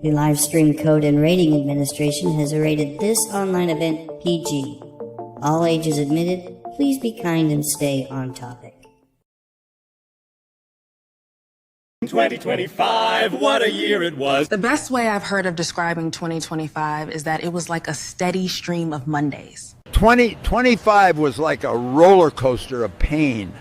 The Live Stream Code and Rating Administration has rated this online event PG. All ages admitted. Please be kind and stay on topic. 2025, what a year it was. The best way I've heard of describing 2025 is that it was like a steady stream of Mondays. 2025 was like a roller coaster of pain.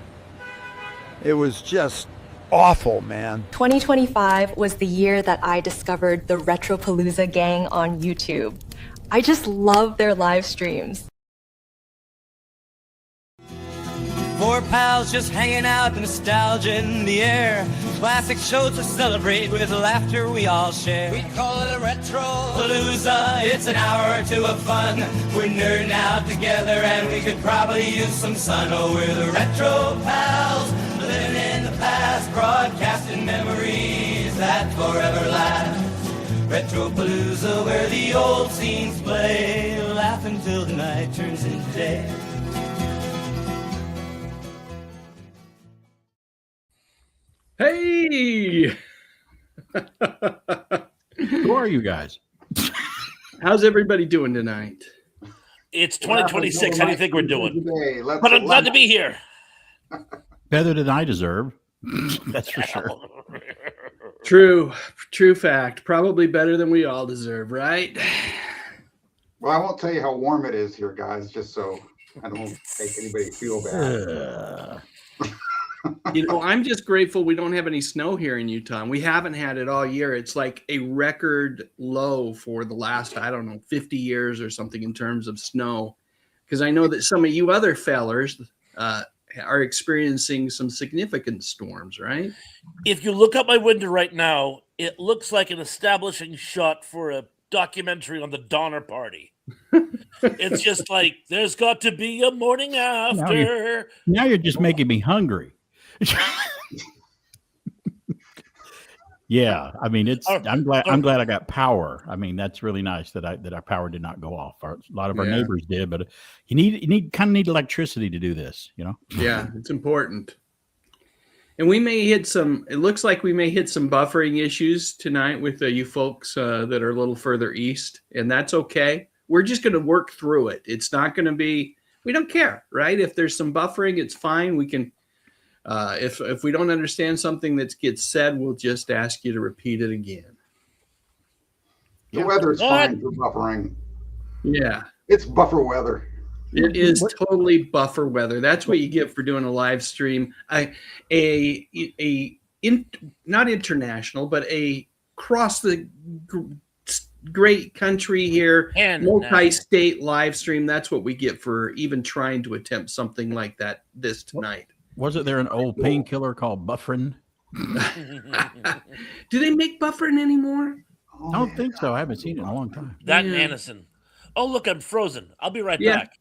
It was just awful, man. 2025 was the year that I discovered the Retro-PAL-ooza gang on YouTube. I just love their live streams. Four pals just hanging out, nostalgia in the air. Classic shows to celebrate with laughter we all share. We call it a Retro-PAL-ooza. It's an hour or two of fun. We're nerding out together and we could probably use some sun. Oh, we're the Retro Pals, living in the past, broadcasting memories that forever last. Retro-PAL-ooza, where the old scenes play, laugh until the night turns into day. Hey! Who are you guys? How's everybody doing tonight? It's 2026. How do you think we're doing? But I'm glad to be here. Better than I deserve. That's for sure. True fact. Probably better than we all deserve, right? Well, I won't tell you how warm it is here, guys, just so I don't make anybody feel bad. You know, I'm just grateful we don't have any snow here in Utah. We haven't had it all year. It's like a record low for the last, 50 years or something in terms of snow. Because I know that some of you other fellers are experiencing some significant storms, right? If you look out my window right now, it looks like an establishing shot for a documentary on the Donner Party. It's just like, there's got to be a morning after. Now you're just making me hungry. Yeah, I mean, I'm glad I got power. I mean, that's really nice that our power did not go off. A lot of our neighbors did, but you kind of need electricity to do this, you know? Yeah, it's important. And we may hit it looks like we may hit some buffering issues tonight with you folks that are a little further east, and that's okay. We're just going to work through it. It's not going to be, we don't care, right? If there's some buffering, it's fine. We can, if we don't understand something that gets said, we'll just ask you to repeat it again. The weather's fine for buffering. Yeah. It's buffer weather. It is totally buffer weather. That's what you get for doing a live stream. Not international, but across the great country here, multi-state live stream. That's what we get for even trying to attempt something like this tonight. Wasn't there an old painkiller called Buffrin? Do they make Buffrin anymore? I don't think so. I haven't seen it in a long time. That and Anison. Oh, look, I'm frozen. I'll be right back.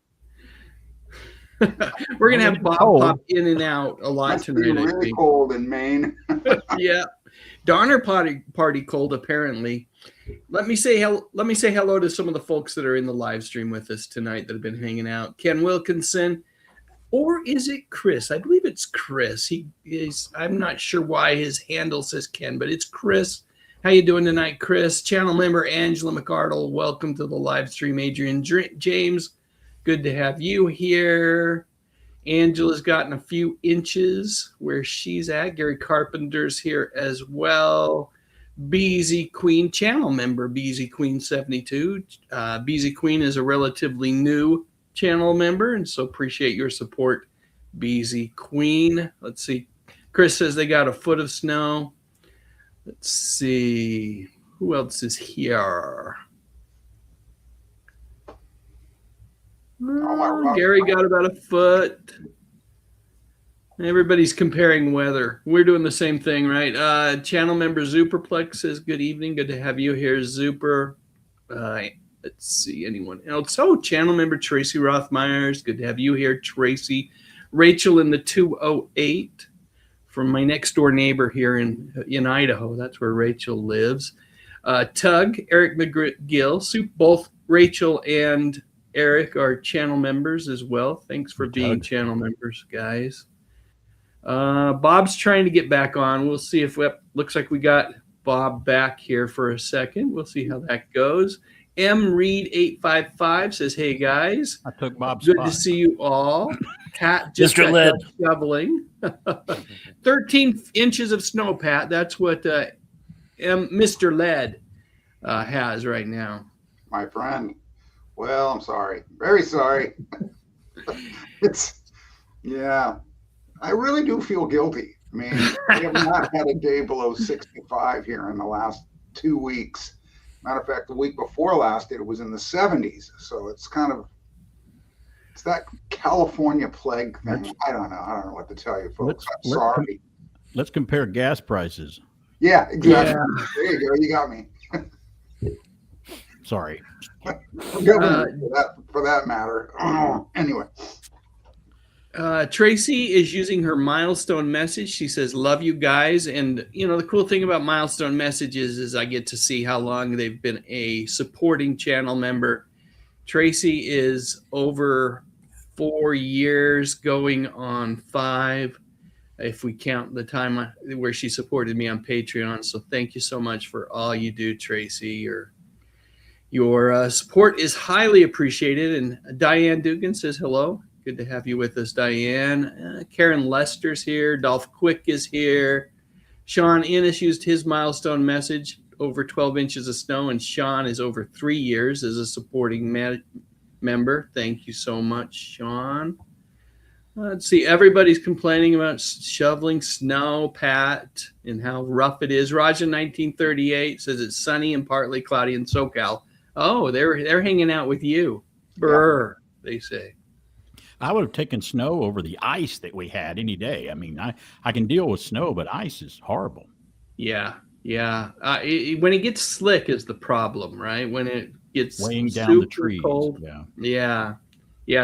We're going to have Bob pop in and out a lot tonight. It's really cold in Maine. Yeah. Donner Party cold, apparently. Let me say hello to some of the folks that are in the live stream with us tonight that have been hanging out. Ken Wilkinson, or is it Chris? I believe it's Chris. I'm not sure why his handle says Ken, but it's Chris. How you doing tonight, Chris? Channel member Angela McArdle, welcome to the live stream. Adrian James, good to have you here. Angela's gotten a few inches where she's at. Gary Carpenter's here as well. BZ Queen, channel member BZ Queen 72. BZ Queen is a relatively new channel member, and so appreciate your support, BZ Queen. Let's see. Chris says they got a foot of snow. Let's see. Who else is here? Gary got about a foot. Everybody's comparing weather. We're doing the same thing, right? Channel member Zuperplex says, good evening. Good to have you here, Zuper. Let's see, anyone else? Oh, channel member Tracy Rothmeyers. Good to have you here, Tracy. Rachel in the 208 from my next door neighbor here in Idaho. That's where Rachel lives. Tug, Eric McGill. Both Rachel and Eric are channel members as well. Thanks for being channel members, guys. Bob's trying to get back on. We'll see if looks like we got Bob back here for a second. We'll see how that goes. M Reed 855 says, "Hey guys, I took Bob's good spot. to see you all." Pat just Mr. got Led. done shoveling. 13 inches of snow, Pat. That's what Mr. Led has right now. My friend. Well, I'm sorry. Very sorry. Yeah, I really do feel guilty. I mean, we have not had a day below 65 here in the last 2 weeks. Matter of fact, the week before last, it was in the 70s. So it's that California plague thing. I don't know what to tell you, folks. I'm sorry. Let's compare gas prices. Yeah, exactly. Yeah. There you go. You got me. Sorry. For that matter. Anyway. Tracy is using her milestone message. She says, "Love you guys." And, the cool thing about milestone messages is I get to see how long they've been a supporting channel member. Tracy is over 4 years, going on 5, if we count the time where she supported me on Patreon. So thank you so much for all you do, Tracy. Your support is highly appreciated. And Diane Dugan says hello. Good to have you with us, Diane. Karen Lester's here. Dolph Quick is here. Sean Innes used his milestone message, over 12 inches of snow, and Sean is over 3 years as a supporting member. Thank you so much, Sean. Let's see. Everybody's complaining about shoveling snow, Pat, and how rough it is. Raja 1938 says it's sunny and partly cloudy in SoCal. Oh, they're hanging out with you. Brr, they say. I would have taken snow over the ice that we had any day. I mean, I can deal with snow, but ice is horrible. Yeah. When it gets slick is the problem, right? When it gets weighing down the trees. Cold. Yeah.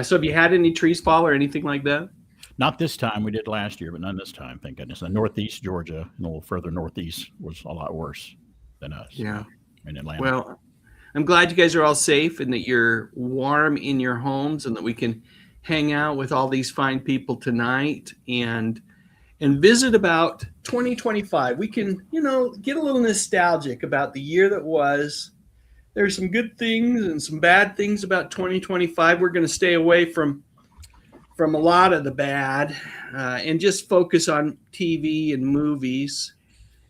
So have you had any trees fall or anything like that? Not this time. We did last year, but none this time, thank goodness. The northeast Georgia and a little further northeast was a lot worse than us. Yeah. In Atlanta. Well, I'm glad you guys are all safe and that you're warm in your homes and that we can hang out with all these fine people tonight and visit about 2025. We can, get a little nostalgic about the year that was. There's some good things and some bad things about 2025. We're going to stay away from a lot of the bad and just focus on TV and movies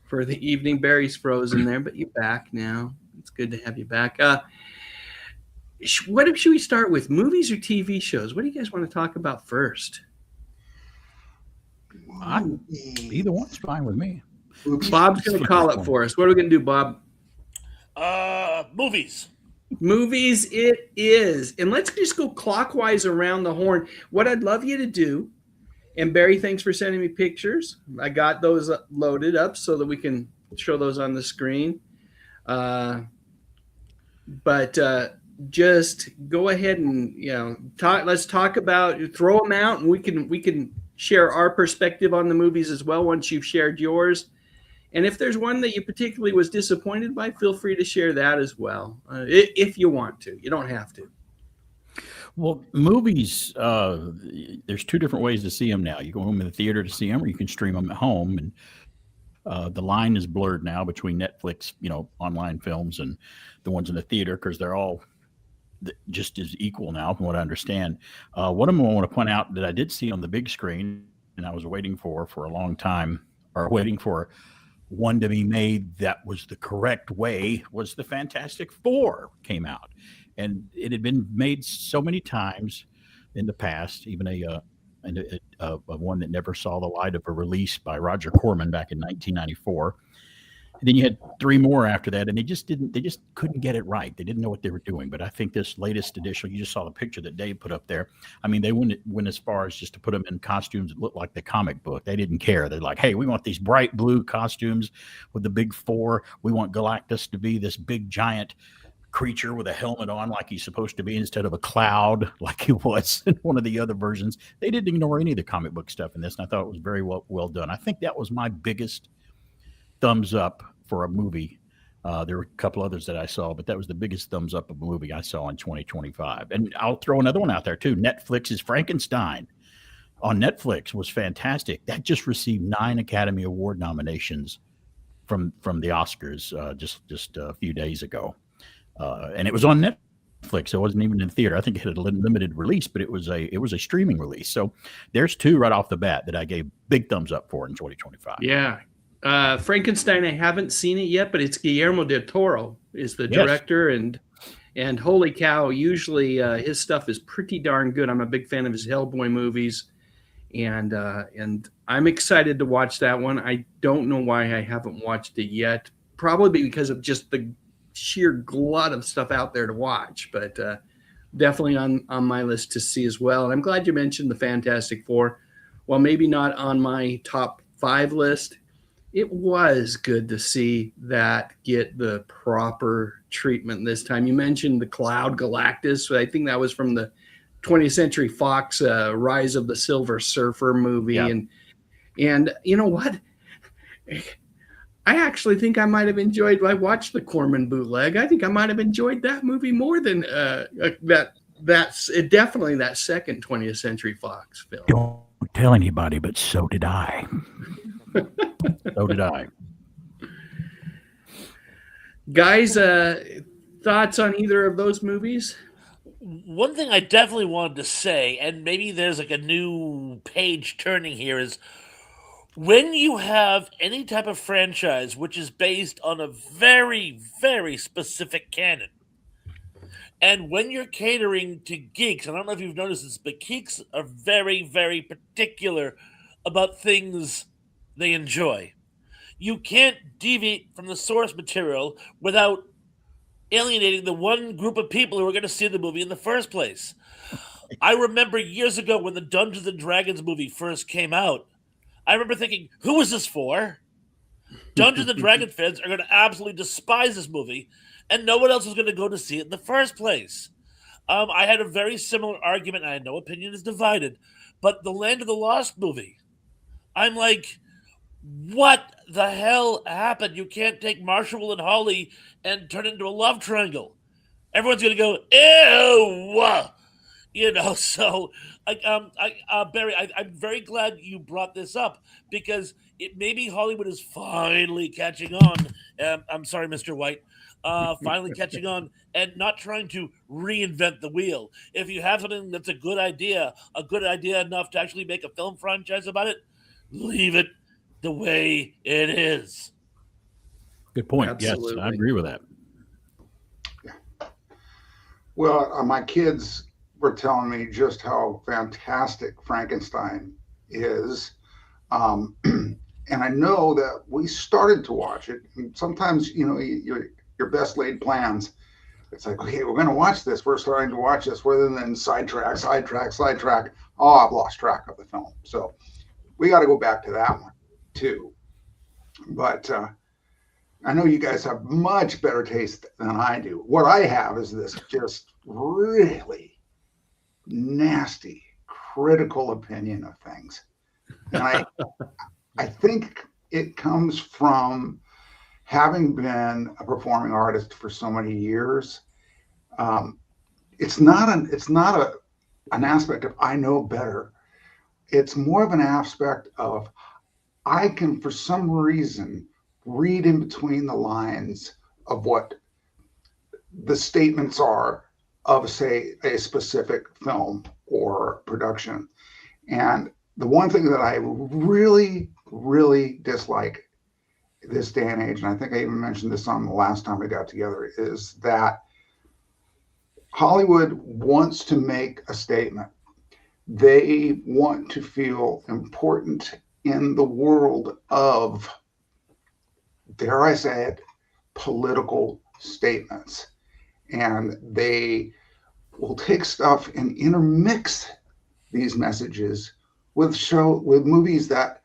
for the evening. Barry's frozen there, but you're back now. It's good to have you back. What should we start with, movies or TV shows? What do you guys want to talk about first? Either one's fine with me. Bob's going to call it for us. What are we going to do, Bob? Movies. Movies it is. And let's just go clockwise around the horn. What I'd love you to do, and Barry, thanks for sending me pictures. I got those loaded up so that we can show those on the screen. But just go ahead and let's talk about, throw them out, and we can share our perspective on the movies as well once you've shared yours. And if there's one that you particularly was disappointed by, feel free to share that as well, if you want to. You don't have to. Well, movies, there's two different ways to see them now. You go home in the theater to see them, or you can stream them at home. And the line is blurred now between Netflix, online films, and the ones in the theater, because they're all just as equal now, from what I understand. One of them I want to point out that I did see on the big screen, and I was waiting for a long time, or waiting for one to be made that was the correct way, was the Fantastic Four came out. And it had been made so many times in the past, even a one that never saw the light of a release by Roger Corman back in 1994. And then you had 3 more after that, and they just couldn't get it right. They didn't know what they were doing. But I think this latest edition, you just saw the picture that Dave put up there. I mean, they went as far as just to put them in costumes that looked like the comic book. They didn't care. They're like, hey, we want these bright blue costumes with the big 4. We want Galactus to be this big giant creature with a helmet on like he's supposed to be, instead of a cloud like he was in one of the other versions. They didn't ignore any of the comic book stuff in this, and I thought it was very well done. I think that was my biggest thumbs up for a movie. There were a couple others that I saw, but that was the biggest thumbs up of a movie I saw in 2025. And I'll throw another one out there too. Netflix's Frankenstein on Netflix was fantastic. That just received 9 Academy Award nominations from the Oscars just a few days ago, and it was on Netflix. So it wasn't even in theater. I think it had a limited release, but it was a streaming release. So there's two right off the bat that I gave big thumbs up for in 2025. Yeah. Frankenstein, I haven't seen it yet, but it's Guillermo del Toro is the director, and holy cow, usually his stuff is pretty darn good. I'm a big fan of his Hellboy movies, and I'm excited to watch that one. I don't know why I haven't watched it yet. Probably because of just the sheer glut of stuff out there to watch, but definitely on my list to see as well. And I'm glad you mentioned the Fantastic Four. While maybe not on my top 5 list, it was good to see that get the proper treatment this time. You mentioned the Cloud Galactus. So I think that was from the 20th Century Fox Rise of the Silver Surfer movie. Yeah. And you know what? I actually think I might have enjoyed, I watched the Corman bootleg. I think I might have enjoyed that movie more than that's definitely that second 20th Century Fox film. Don't tell anybody, but so did I. So did I. Guys, thoughts on either of those movies? One thing I definitely wanted to say, and maybe there's like a new page turning here, is when you have any type of franchise which is based on a very, very specific canon, and when you're catering to geeks, I don't know if you've noticed this, but geeks are very, very particular about things they enjoy. You can't deviate from the source material without alienating the one group of people who are going to see the movie in the first place. I remember years ago when the Dungeons and Dragons movie first came out, I remember thinking, who is this for? Dungeons and Dragons fans are going to absolutely despise this movie, and no one else is going to go to see it in the first place. I had a very similar argument, and I know opinion is divided, but the Land of the Lost movie, I'm like, what the hell happened? You can't take Marshall and Holly and turn it into a love triangle. Everyone's going to go, ew! So, Barry, I'm very glad you brought this up because maybe Hollywood is finally catching on. I'm sorry, Mr. White. Finally catching on and not trying to reinvent the wheel. If you have something that's a good idea enough to actually make a film franchise about it, leave it the way it is. Good point. Absolutely. Yes, I agree with that. Yeah. Well, my kids were telling me just how fantastic Frankenstein is. And I know that we started to watch it. And sometimes, your best laid plans, it's like, okay, we're going to watch this. We're starting to watch this rather than sidetrack. Oh, I've lost track of the film. So we got to go back to that one too. But I know you guys have much better taste than I do. What I have is this just really nasty, critical opinion of things. And I think it comes from having been a performing artist for so many years. It's not an aspect of I know better. It's more of an aspect of I can, for some reason, read in between the lines of what the statements are of, say, a specific film or production. And the one thing that I really, really dislike this day and age, and I think I even mentioned this on the last time we got together, is that Hollywood wants to make a statement. They want to feel important in the world of, dare I say it, political statements. And they will take stuff and intermix these messages with movies that,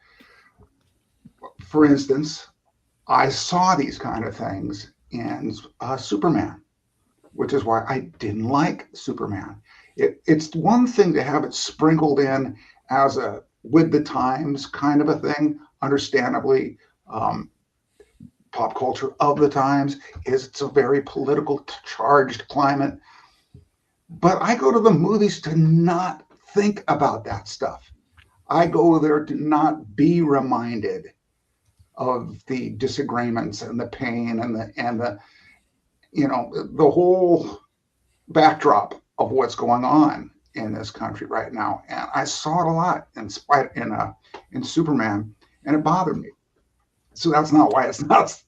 for instance, I saw these kind of things in Superman, which is why I didn't like Superman. It's one thing to have it sprinkled in as a with the times kind of a thing. Understandably, pop culture of the times it's a very political charged climate. But I go to the movies to not think about that stuff. I go there to not be reminded of the disagreements and the pain and the the whole backdrop of what's going on in this country right now. And I saw it a lot in Superman, and it bothered me. So that's not why it's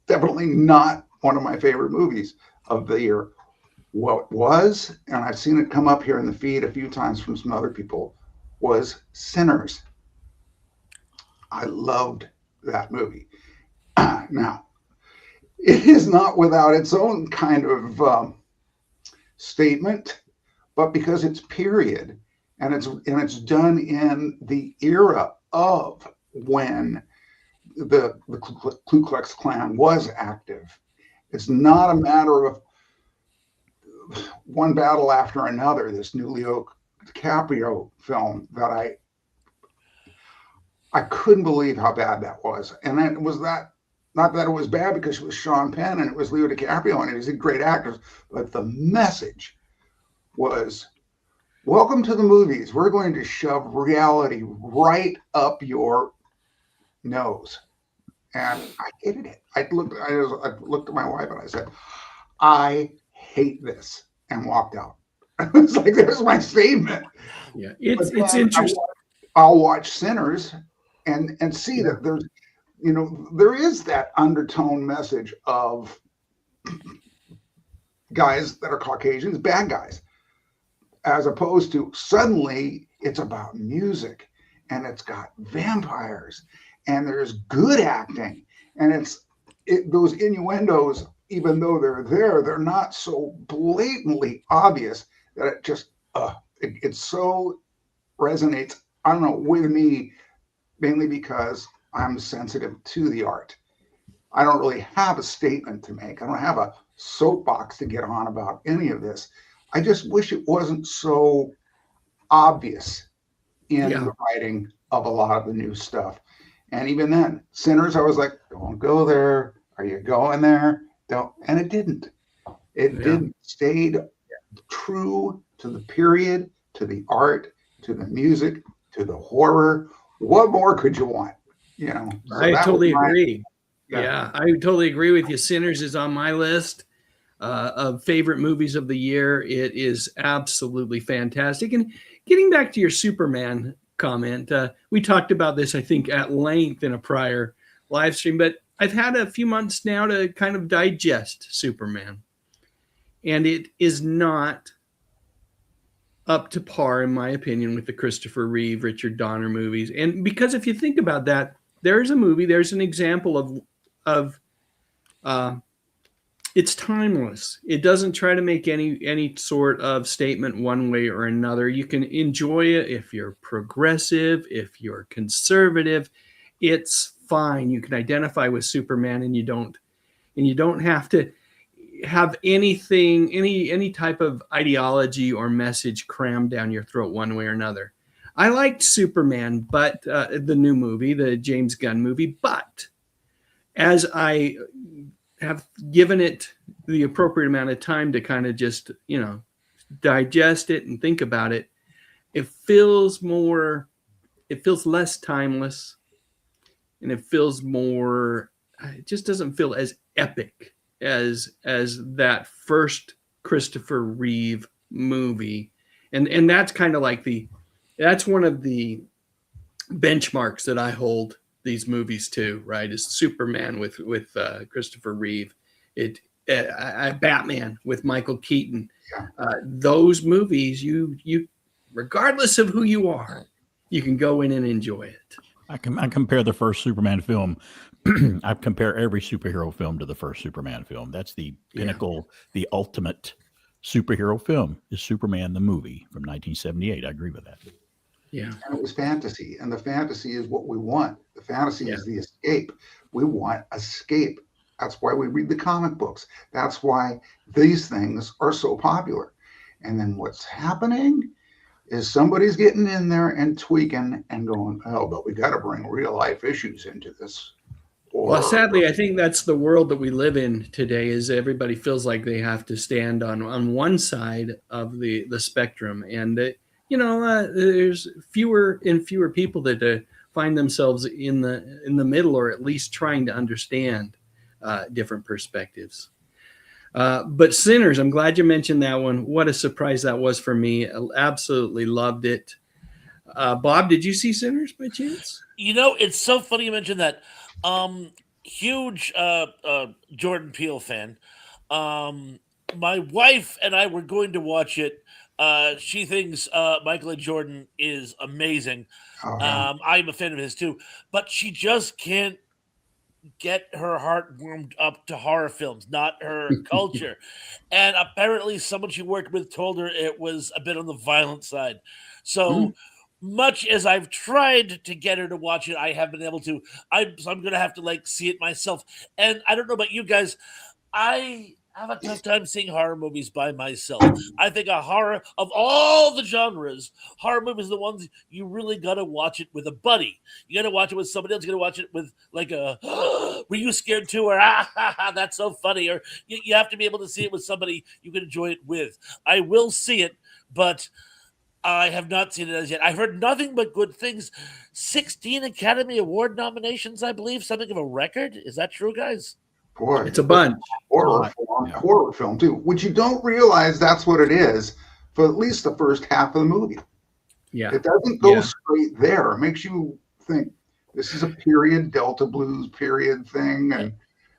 definitely not one of my favorite movies of the year. What was, and I've seen it come up here in the feed a few times from some other people, was Sinners. I loved that movie. Now, it is not without its own kind of statement, but because it's period and it's done in the era of when the Ku Klux Klan was active. It's not a matter of one battle after another. This new Leo DiCaprio film that I couldn't believe how bad that was, and then it was that. Not that it was bad because it was Sean Penn and it was Leo DiCaprio and he's a great actor, but the message was, welcome to the movies. We're going to shove reality right up your nose. And I hated it. I looked at my wife and I said, I hate this, and walked out. It's like, there's my statement. Yeah, it's interesting. I'll watch Sinners and see that there's, there is that undertone message of guys that are Caucasians, bad guys, as opposed to suddenly it's about music and it's got vampires and there's good acting and those innuendos, even though they're there, they're not so blatantly obvious that it just it so resonates, I don't know, with me, mainly because I'm sensitive to the art. I don't really have a statement to make. I don't have a soapbox to get on about any of this. I just wish it wasn't so obvious in the writing of a lot of the new stuff. And even then, Sinners, I was like, don't go there. Are you going there? Don't. And it didn't. It didn't. Stayed true to the period, to the art, to the music, to the horror. What more could you want? So I totally agree. Yeah, I totally agree with you. Sinners is on my list of favorite movies of the year. It is absolutely fantastic. And getting back to your Superman comment, we talked about this, I think, at length in a prior live stream, but I've had a few months now to kind of digest Superman. And it is not up to par, in my opinion, with the Christopher Reeve, Richard Donner movies. And because if you think about that, there's an example of it's timeless. It doesn't try to make any sort of statement one way or another. You can enjoy it if you're progressive, if you're conservative. It's fine. You can identify with Superman, and you don't have to have anything, any type of ideology or message crammed down your throat one way or another. I liked Superman, but the new movie, the James Gunn movie, but as I have given it the appropriate amount of time to kind of just, digest it and think about it, it feels less timeless, and it just doesn't feel as epic as that first Christopher Reeve movie. And that's kind of like that's one of the benchmarks that I hold these movies to, right? Is Superman with Christopher Reeve, Batman with Michael Keaton. Those movies, you regardless of who you are, you can go in and enjoy it. I compare the first Superman film. I compare every superhero film to the first Superman film. That's the pinnacle, the ultimate superhero film is Superman the movie from 1978. I agree with that. Yeah. And it was fantasy, and the fantasy is what we want. The fantasy is the escape. We want escape. That's why we read the comic books. That's why these things are so popular. And then what's happening is somebody's getting in there and tweaking and going, oh, but we got to bring real life issues into this. Well, sadly, I think that's the world that we live in today. Is everybody feels like they have to stand on one side of the spectrum, and there's fewer and fewer people that find themselves in the middle, or at least trying to understand different perspectives. But Sinners, I'm glad you mentioned that one. What a surprise that was for me. I absolutely loved it. Bob, did you see Sinners by chance? It's so funny you mentioned that. Huge Jordan Peele fan. My wife and I were going to watch it. She thinks Michael A. Jordan is amazing. Oh, yeah. I'm a fan of his too, but she just can't get her heart warmed up to horror films, not her culture. And apparently, someone she worked with told her it was a bit on the violent side. So much as I've tried to get her to watch it, I haven't been able to. So I'm going to have to see it myself. And I don't know about you guys. I have a tough time seeing horror movies by myself. I think a horror of all the genres, horror movies are the ones you really got to watch it with a buddy. You got to watch it with somebody else. You got to watch it with were you scared too? Or that's so funny. Or you have to be able to see it with somebody you can enjoy it with. I will see it, but I have not seen it as yet. I've heard nothing but good things. 16 Academy Award nominations, I believe. Something of a record. Is that true, guys? Boy, it's a bunch. Horror film too, which you don't realize that's what it is for at least the first half of the movie. Yeah, it doesn't go straight there. It makes you think this is a period Delta blues period thing, and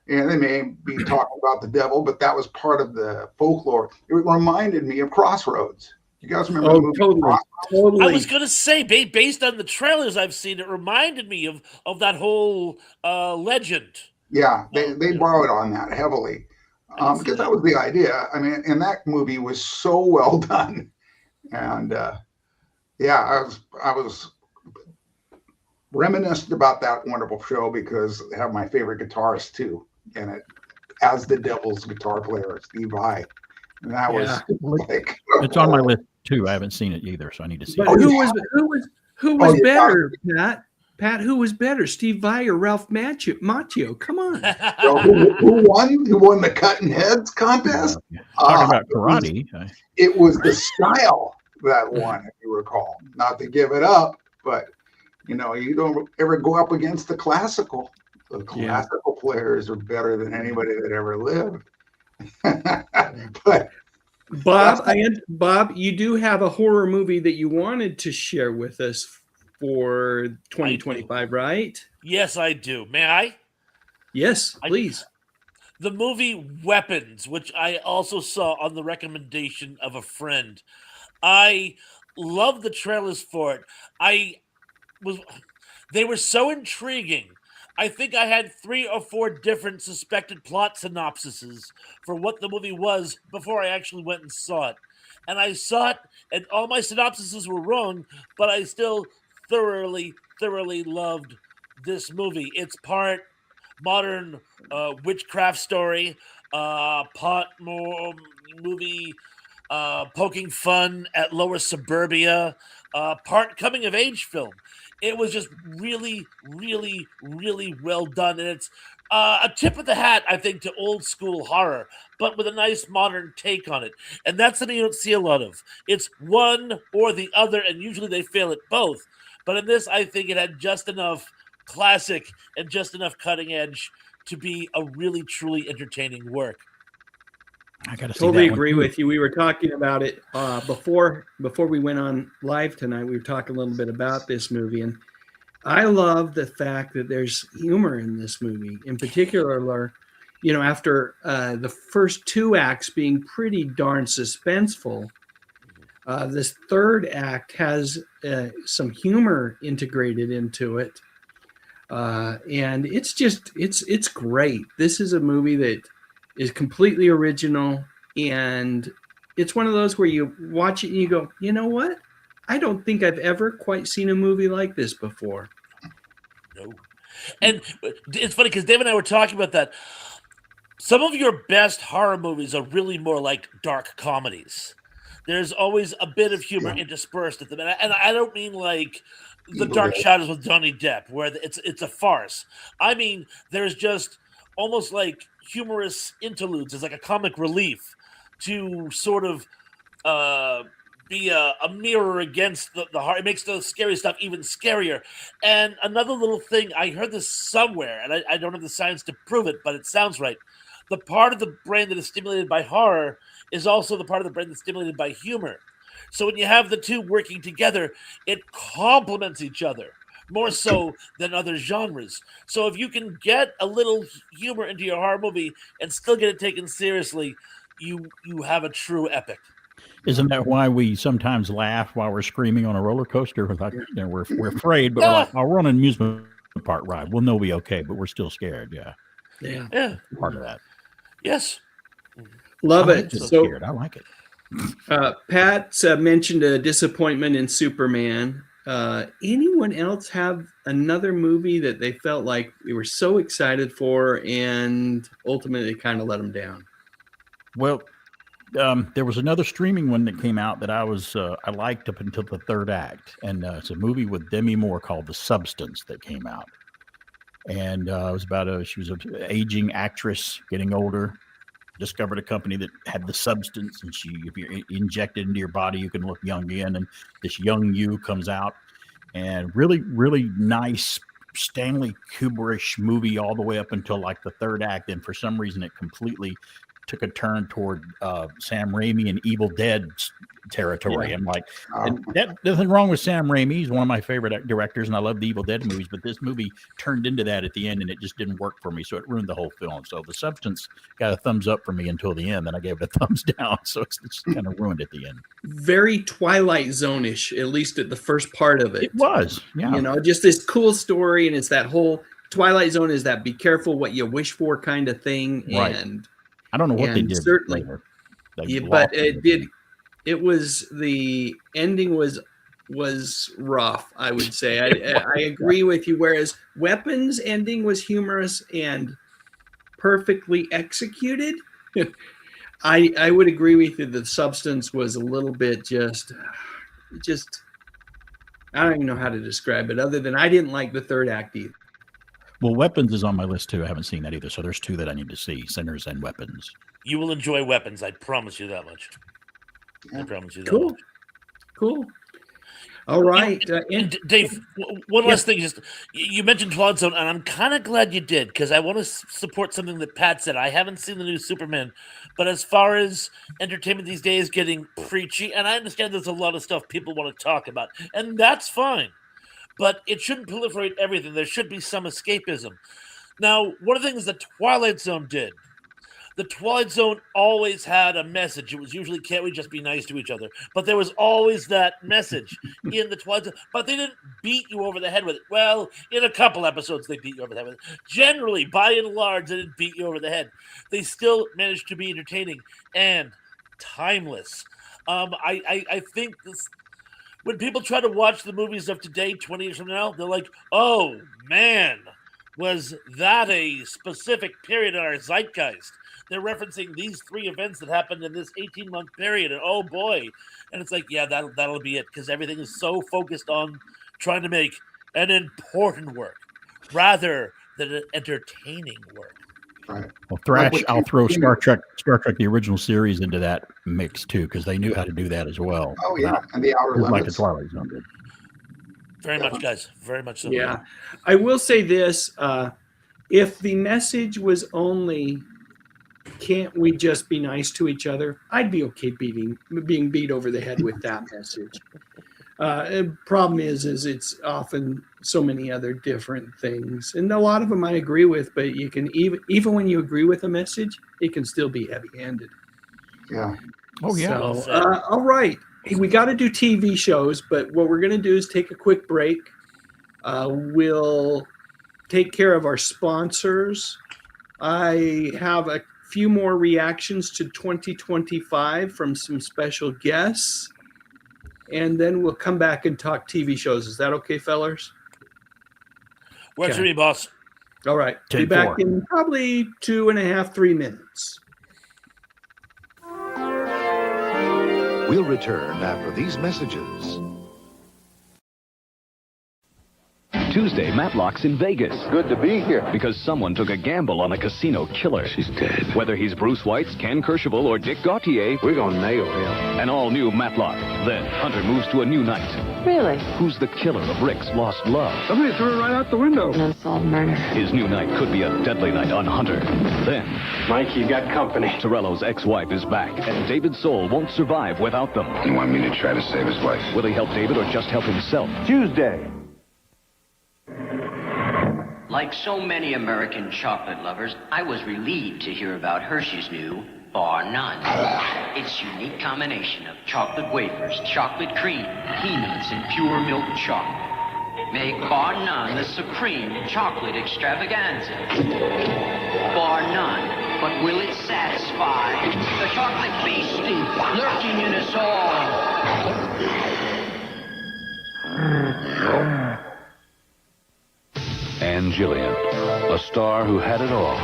they may be talking about the devil, but that was part of the folklore. It reminded me of Crossroads. You guys remember the movie totally. I was going to say, based on the trailers I've seen, it reminded me of that whole legend. Yeah, they borrowed on that heavily because that was the idea. I mean, and that movie was so well done, and I was reminiscent about that wonderful show because they have my favorite guitarist too in it, as the Devil's guitar player, Steve Vai, and that was it's on my list too. I haven't seen it either, so I need to see it. Who was better, Pat? Pat, who was better, Steve Vai or Ralph Macchio? Come on. Who won? Who won the cutting heads contest? Talking about karate. It was the style that won, if you recall. Not to give it up, but you don't ever go up against the classical. The classical players are better than anybody that ever lived. But Bob, you do have a horror movie that you wanted to share with us for 2025, right? Yes, I do. May I? Yes, please. The movie Weapons, which I also saw on the recommendation of a friend. I love the trailers for it. They were so intriguing. I think I had 3 or 4 different suspected plot synopsises for what the movie was before I actually went and saw it. And I saw it, and all my synopsises were wrong, but I still thoroughly loved this movie. It's part modern witchcraft story, part more movie poking fun at lower suburbia, part coming of age film. It was just really well done, and it's a tip of the hat, I think, to old school horror, but with a nice modern take on it. And that's something you don't see a lot of. It's one or the other, and usually they fail at both. But in this, I think it had just enough classic and just enough cutting edge to be a really, truly entertaining work. I got to totally agree with you. We were talking about it before we went on live tonight. We were talking a little bit about this movie, and I love the fact that there's humor in this movie. In particular, after the first 2 acts being pretty darn suspenseful, this third act has some humor integrated into it, and it's great. This is a movie that is completely original, and it's one of those where you watch it and you go, you know what? I don't think I've ever quite seen a movie like this before. No. And it's funny because Dave and I were talking about that. Some of your best horror movies are really more like dark comedies. There's always a bit of humor interspersed at them. And I don't mean like The Dark Shadows with Johnny Depp, where it's a farce. I mean, there's just almost like humorous interludes as like a comic relief to sort of be a mirror against the heart. It makes the scary stuff even scarier. And another little thing, I heard this somewhere, and I don't have the science to prove it, but it sounds right. The part of the brain that is stimulated by horror is also the part of the brain that's stimulated by humor. So when you have the two working together, it complements each other more so than other genres. So if you can get a little humor into your horror movie and still get it taken seriously, you have a true epic. Isn't that why we sometimes laugh while we're screaming on a roller coaster? Like, we're afraid, but we're like, oh, we're on an amusement park ride. We'll know we'll be okay, but we're still scared. Yeah. Yeah. Part of that. Yes. Love it. So scared. I like it. Pat mentioned a disappointment in Superman. Anyone else have another movie that they felt like they were so excited for and ultimately kind of let them down? Well, there was another streaming one that came out that I liked up until the third act, and it's a movie with Demi Moore called The Substance that came out, and it was about she was an aging actress getting older, discovered a company that had the substance, and if you inject it into your body, you can look young again, and this young you comes out, and really, really nice Stanley Kubrick movie all the way up until like the third act, and for some reason it completely took a turn toward Sam Raimi and Evil Dead territory. Yeah. I'm like, and nothing wrong with Sam Raimi. He's one of my favorite directors, and I love the Evil Dead movies, but this movie turned into that at the end, and it just didn't work for me, so it ruined the whole film. So The Substance got a thumbs up for me until the end, then I gave it a thumbs down, so it's kind of ruined at the end. Very Twilight Zone-ish, at least at the first part of it. It was, yeah. You know, just this cool story, and it's that whole Twilight Zone is that be careful what you wish for kind of thing. Right. And I don't know what they did certainly later. But it did. It was the ending was rough, I would say. I agree with you. Whereas Weapons ending was humorous and perfectly executed. I would agree with you. The Substance was a little bit just I don't even know how to describe it other than I didn't like the third act either. Well, Weapons is on my list too. I haven't seen that either. So there's two that I need to see: Sinners and Weapons. You will enjoy Weapons. I promise you that much. I promise you that. Cool. Much. Cool. All right. And Dave, one last thing. Just you mentioned Twilight Zone, and I'm kind of glad you did because I want to support something that Pat said. I haven't seen the new Superman, but as far as entertainment these days getting preachy, and I understand there's a lot of stuff people want to talk about, and that's fine. But it shouldn't proliferate everything. There should be some escapism. Now, one of the things the Twilight Zone did, the Twilight Zone always had a message. It was usually, can't we just be nice to each other? But there was always that message in the Twilight Zone. But they didn't beat you over the head with it. Well, in a couple episodes, they beat you over the head with it. Generally, by and large, they didn't beat you over the head. They still managed to be entertaining and timeless. I think this... When people try to watch the movies of today, 20 years from now, they're like, oh, man, was that a specific period in our zeitgeist? They're referencing these three events that happened in this 18-month period, and oh, boy. And it's like, yeah, that'll be it, because everything is so focused on trying to make an important work rather than an entertaining work. Right. Well, Thrash, I'll throw Star Trek, the original series, into that mix too, because they knew how to do that as well. Oh yeah, and the Outer Limits. Like the Twilight Zone did. Very much, guys. Very much so. Yeah, I will say this: if the message was only "Can't we just be nice to each other?" I'd be okay being beat over the head with that message. Problem is it's often so many other different things, and a lot of them I agree with. But you can even when you agree with a message, it can still be heavy-handed. Yeah. Oh yeah. So, all right, hey, we got to do TV shows, but what we're going to do is take a quick break. We'll take care of our sponsors. I have a few more reactions to 2025 from some special guests. And then we'll come back and talk TV shows. Is that okay, fellers? Works for me, boss. All right. Be back in probably 2.5, 3 minutes. We'll return after these messages. Tuesday, Matlock's in Vegas. It's good to be here. Because someone took a gamble on a casino killer. She's dead. Whether he's Bruce Whites, Ken Kercheval, or Dick Gautier, We're gonna nail him. an all-new Matlock. Then Hunter moves to a new night. Really? Who's the killer of Rick's lost love? Somebody threw her right out the window. An unsolved murder. His new night could be a deadly night on Hunter. Then, Mike, you got company. Torello's ex-wife is back, and David's soul won't survive without them. You want me to try to save his wife? Will he help David or just help himself? Tuesday. Like so many American chocolate lovers, I was relieved to hear about Hershey's new Bar None. Its unique combination of chocolate wafers, chocolate cream, peanuts, and pure milk chocolate make Bar None the supreme chocolate extravaganza. Bar None, but will it satisfy the chocolate beastie lurking in us all? Ann Gillian, a star who had it all.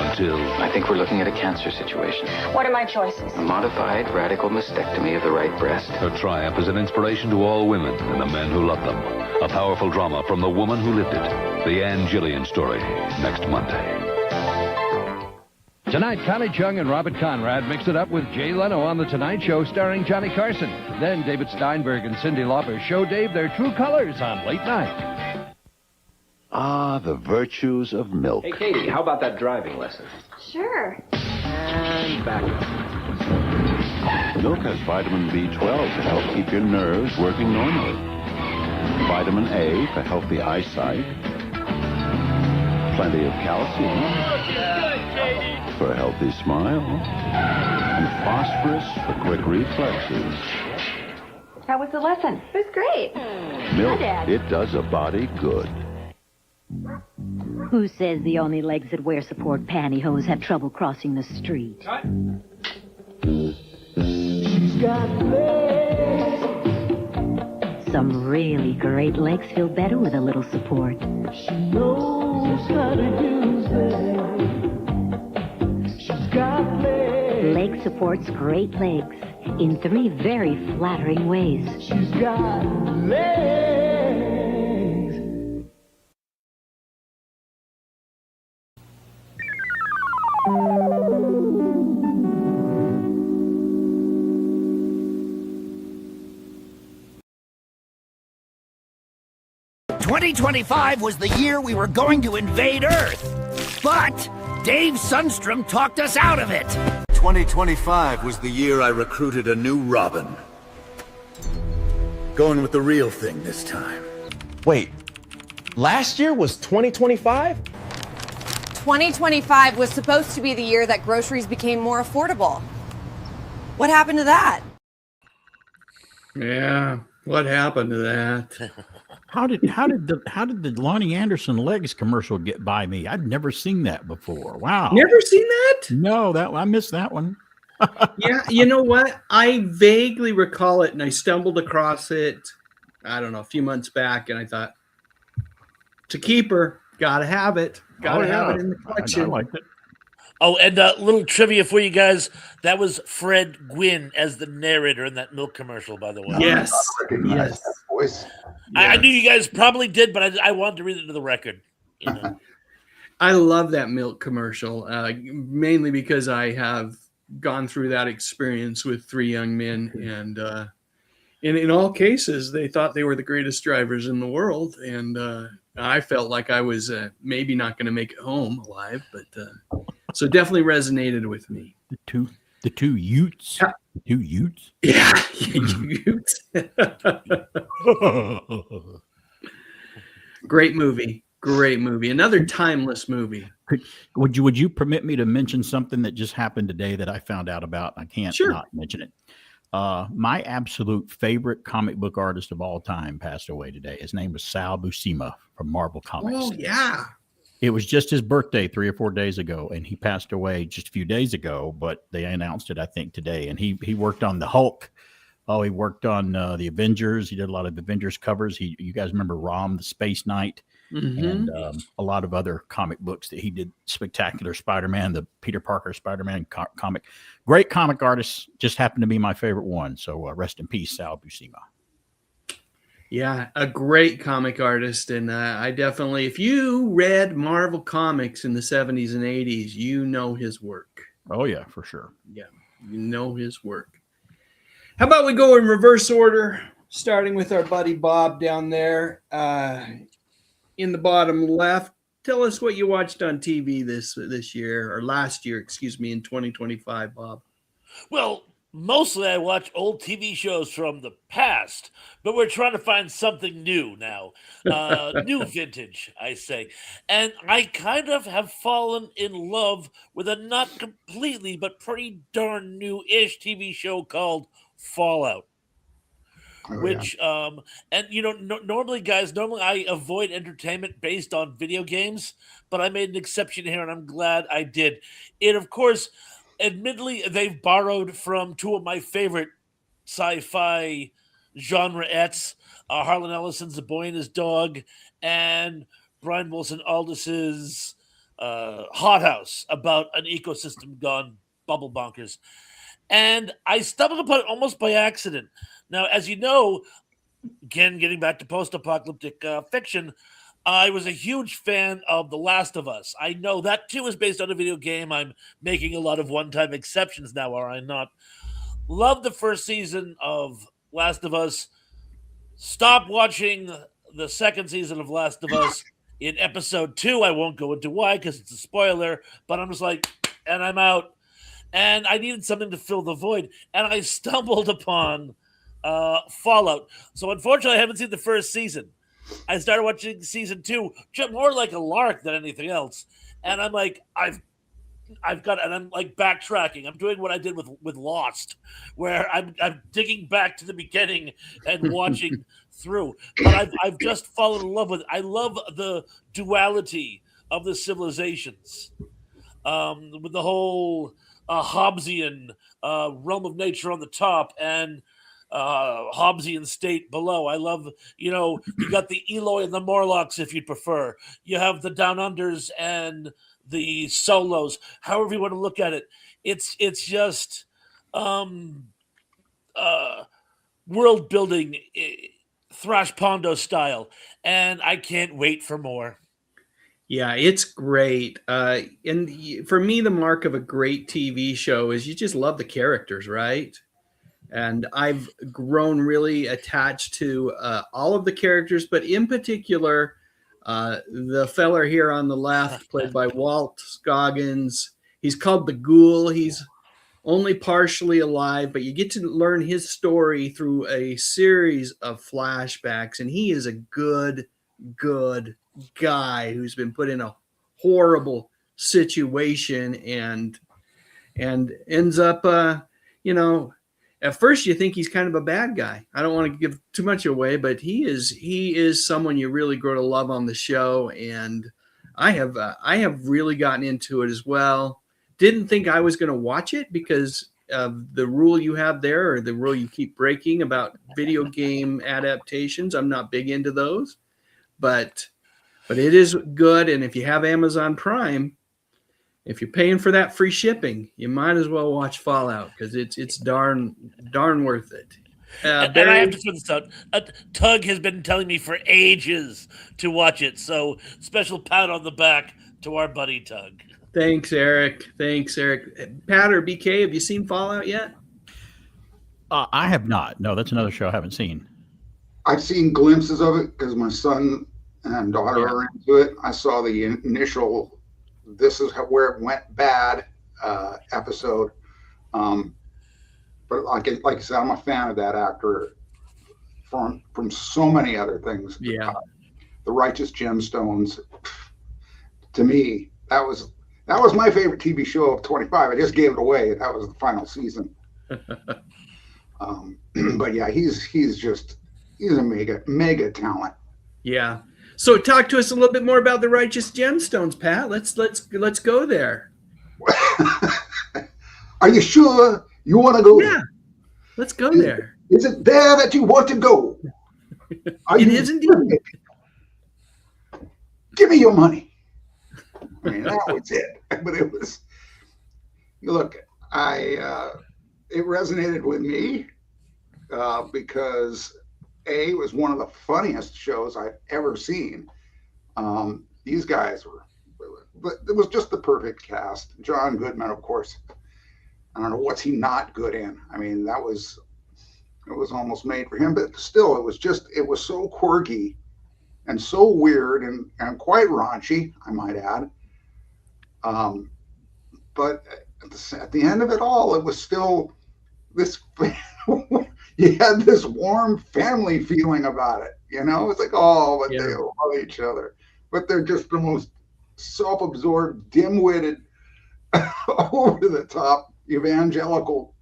Until... I think we're looking at a cancer situation. What are my choices? A modified radical mastectomy of the right breast. Her triumph is an inspiration to all women and the men who love them. A powerful drama from the woman who lived it. The Ann Gillian story, next Monday. Tonight, Connie Chung and Robert Conrad mix it up with Jay Leno on The Tonight Show starring Johnny Carson. Then David Steinberg and Cyndi Lauper show Dave their true colors on Late Night. Ah, the virtues of milk. Hey, Katie, how about that driving lesson? Sure. And back up. Milk has vitamin B12 to help keep your nerves working normally. Vitamin A for healthy eyesight. Plenty of calcium for a healthy smile. And phosphorus for quick reflexes. How was the lesson? It was great. Milk, Hi, Dad. it does a body good. Who says the only legs that wear support pantyhose have trouble crossing the street? Cut. She's got legs. Some really great legs feel better with a little support. She knows how to use them. She's got legs. Leg supports great legs in 3 very flattering ways. She's got legs. 2025 was the year we were going to invade Earth. But Dave Sundstrom talked us out of it. 2025 was the year I recruited a new Robin. Going with the real thing this time. Wait, last year was 2025? 2025 was supposed to be the year that groceries became more affordable. What happened to that? Yeah, what happened to that? How did the Lonnie Anderson legs commercial get by me? I'd never seen that before. Wow. Never seen that? No, I missed that one. Yeah, you know what? I vaguely recall it, and I stumbled across it, I don't know, a few months back, and I thought, it's a keeper. Gotta have it. Gotta have it in the collection. I liked it. Oh, and a little trivia for you guys. That was Fred Gwynn as the narrator in that milk commercial, by the way. Yes. Yes. Voice. I knew you guys probably did, but I wanted to read it to the record. You know? I love that milk commercial, mainly because I have gone through that experience with 3 young men, and in all cases, they thought they were the greatest drivers in the world, and I felt like I was maybe not going to make it home alive, but so it definitely resonated with me. The two Utes. Yeah. The 2 Utes. Yeah, Utes. Great movie. Another timeless movie. Would you permit me to mention something that just happened today that I found out about? I can't not mention it. My absolute favorite comic book artist of all time passed away today. His name was Sal Buscema from Marvel Comics. Oh, yeah. It was just his birthday 3 or 4 days ago, and he passed away just a few days ago, but they announced it, I think, today. And he worked on the Hulk. Oh, he worked on the Avengers. He did a lot of Avengers covers. You guys remember Rom, the Space Knight, and a lot of other comic books that he did. Spectacular Spider-Man, the Peter Parker Spider-Man comic. Great comic artist. Just happened to be my favorite one. So rest in peace, Sal Buscema. Yeah, a great comic artist. And I definitely, if you read Marvel comics in the 70s and 80s, you know his work. Oh, yeah, for sure. Yeah, you know his work. How about we go in reverse order, starting with our buddy Bob down there in the bottom left. Tell us what you watched on TV this year, or last year, excuse me, in 2025, Bob. Well, mostly I watch old TV shows from the past, but we're trying to find something new now. New vintage, I say. And I kind of have fallen in love with a not completely, but pretty darn new-ish TV show called Fallout. Which and normally guys, normally I avoid entertainment based on video games, but I made an exception here and I'm glad I did. It, of course, admittedly they've borrowed from two of my favorite sci-fi genreettes, Harlan Ellison's The Boy and His Dog and Brian Wilson Aldiss's Hot House, about an ecosystem gone bubble bonkers. And I stumbled upon it almost by accident. Now, as you know, again, getting back to post-apocalyptic fiction, I was a huge fan of The Last of Us. I know that too is based on a video game. I'm making a lot of one-time exceptions now, are I not? Love the first season of Last of Us. Stop watching the second season of Last of Us in episode 2. I won't go into why because it's a spoiler, but I'm just like, and I'm out. And I needed something to fill the void, and I stumbled upon Fallout. So unfortunately, I haven't seen the first season. I started watching season 2, more like a lark than anything else. And I'm like, I've got, and I'm like backtracking. I'm doing what I did with Lost, where I'm digging back to the beginning and watching through. But I've just fallen in love with it. I love the duality of the civilizations, with the whole Hobbesian realm of nature on the top and Hobbesian state below. I love, you got the Eloi and the Morlocks, if you prefer. You have the Down Unders and the Solos, however you want to look at it. It's just world building, Thrash Pondo style, and I can't wait for more. Yeah, it's great. And for me, the mark of a great TV show is you just love the characters, right? And I've grown really attached to all of the characters, but in particular, the feller here on the left, played by Walt Scoggins. He's called the Ghoul. He's only partially alive, but you get to learn his story through a series of flashbacks, and he is a good guy who's been put in a horrible situation and ends up at first you think he's kind of a bad guy. I don't want to give too much away, but he is someone you really grow to love on the show, and I have really gotten into it as well. Didn't think I was going to watch it because of the rule you have there, or the rule you keep breaking about video game adaptations. I'm not big into those, but it is good. And if you have Amazon Prime, if you're paying for that free shipping, you might as well watch Fallout because it's darn worth it. And I have to throw this out. Tug has been telling me for ages to watch it, so special pat on the back to our buddy Tug. Thanks, Eric. Pat or BK, have you seen Fallout yet? I have not. No, that's another show I haven't seen. I've seen glimpses of it because my son and daughter are into it. I saw the initial "this is where it went bad" episode. But like I said, I'm a fan of that actor from so many other things. Yeah, The Righteous Gemstones. To me, that was my favorite TV show of 25. I just gave it away. That was the final season. But yeah, he's a mega talent. Yeah. So talk to us a little bit more about The Righteous Gemstones, Pat. Let's go there. Are you sure you want to go? Yeah. Let's go there. Is it there that you want to go? It is indeed. Give me your money. I mean, that was it. But it was. Look, it resonated with me because A, it was one of the funniest shows I've ever seen. These guys were, but it was just the perfect cast. John Goodman, of course. I don't know what's he not good in. I mean, it was almost made for him, but still, it was so quirky and so weird and quite raunchy, I might add. But at the end of it all, it was still this. You had this warm family feeling about it. You know, it's like, oh, but they love each other, but they're just the most self-absorbed, dim-witted, over-the-top evangelical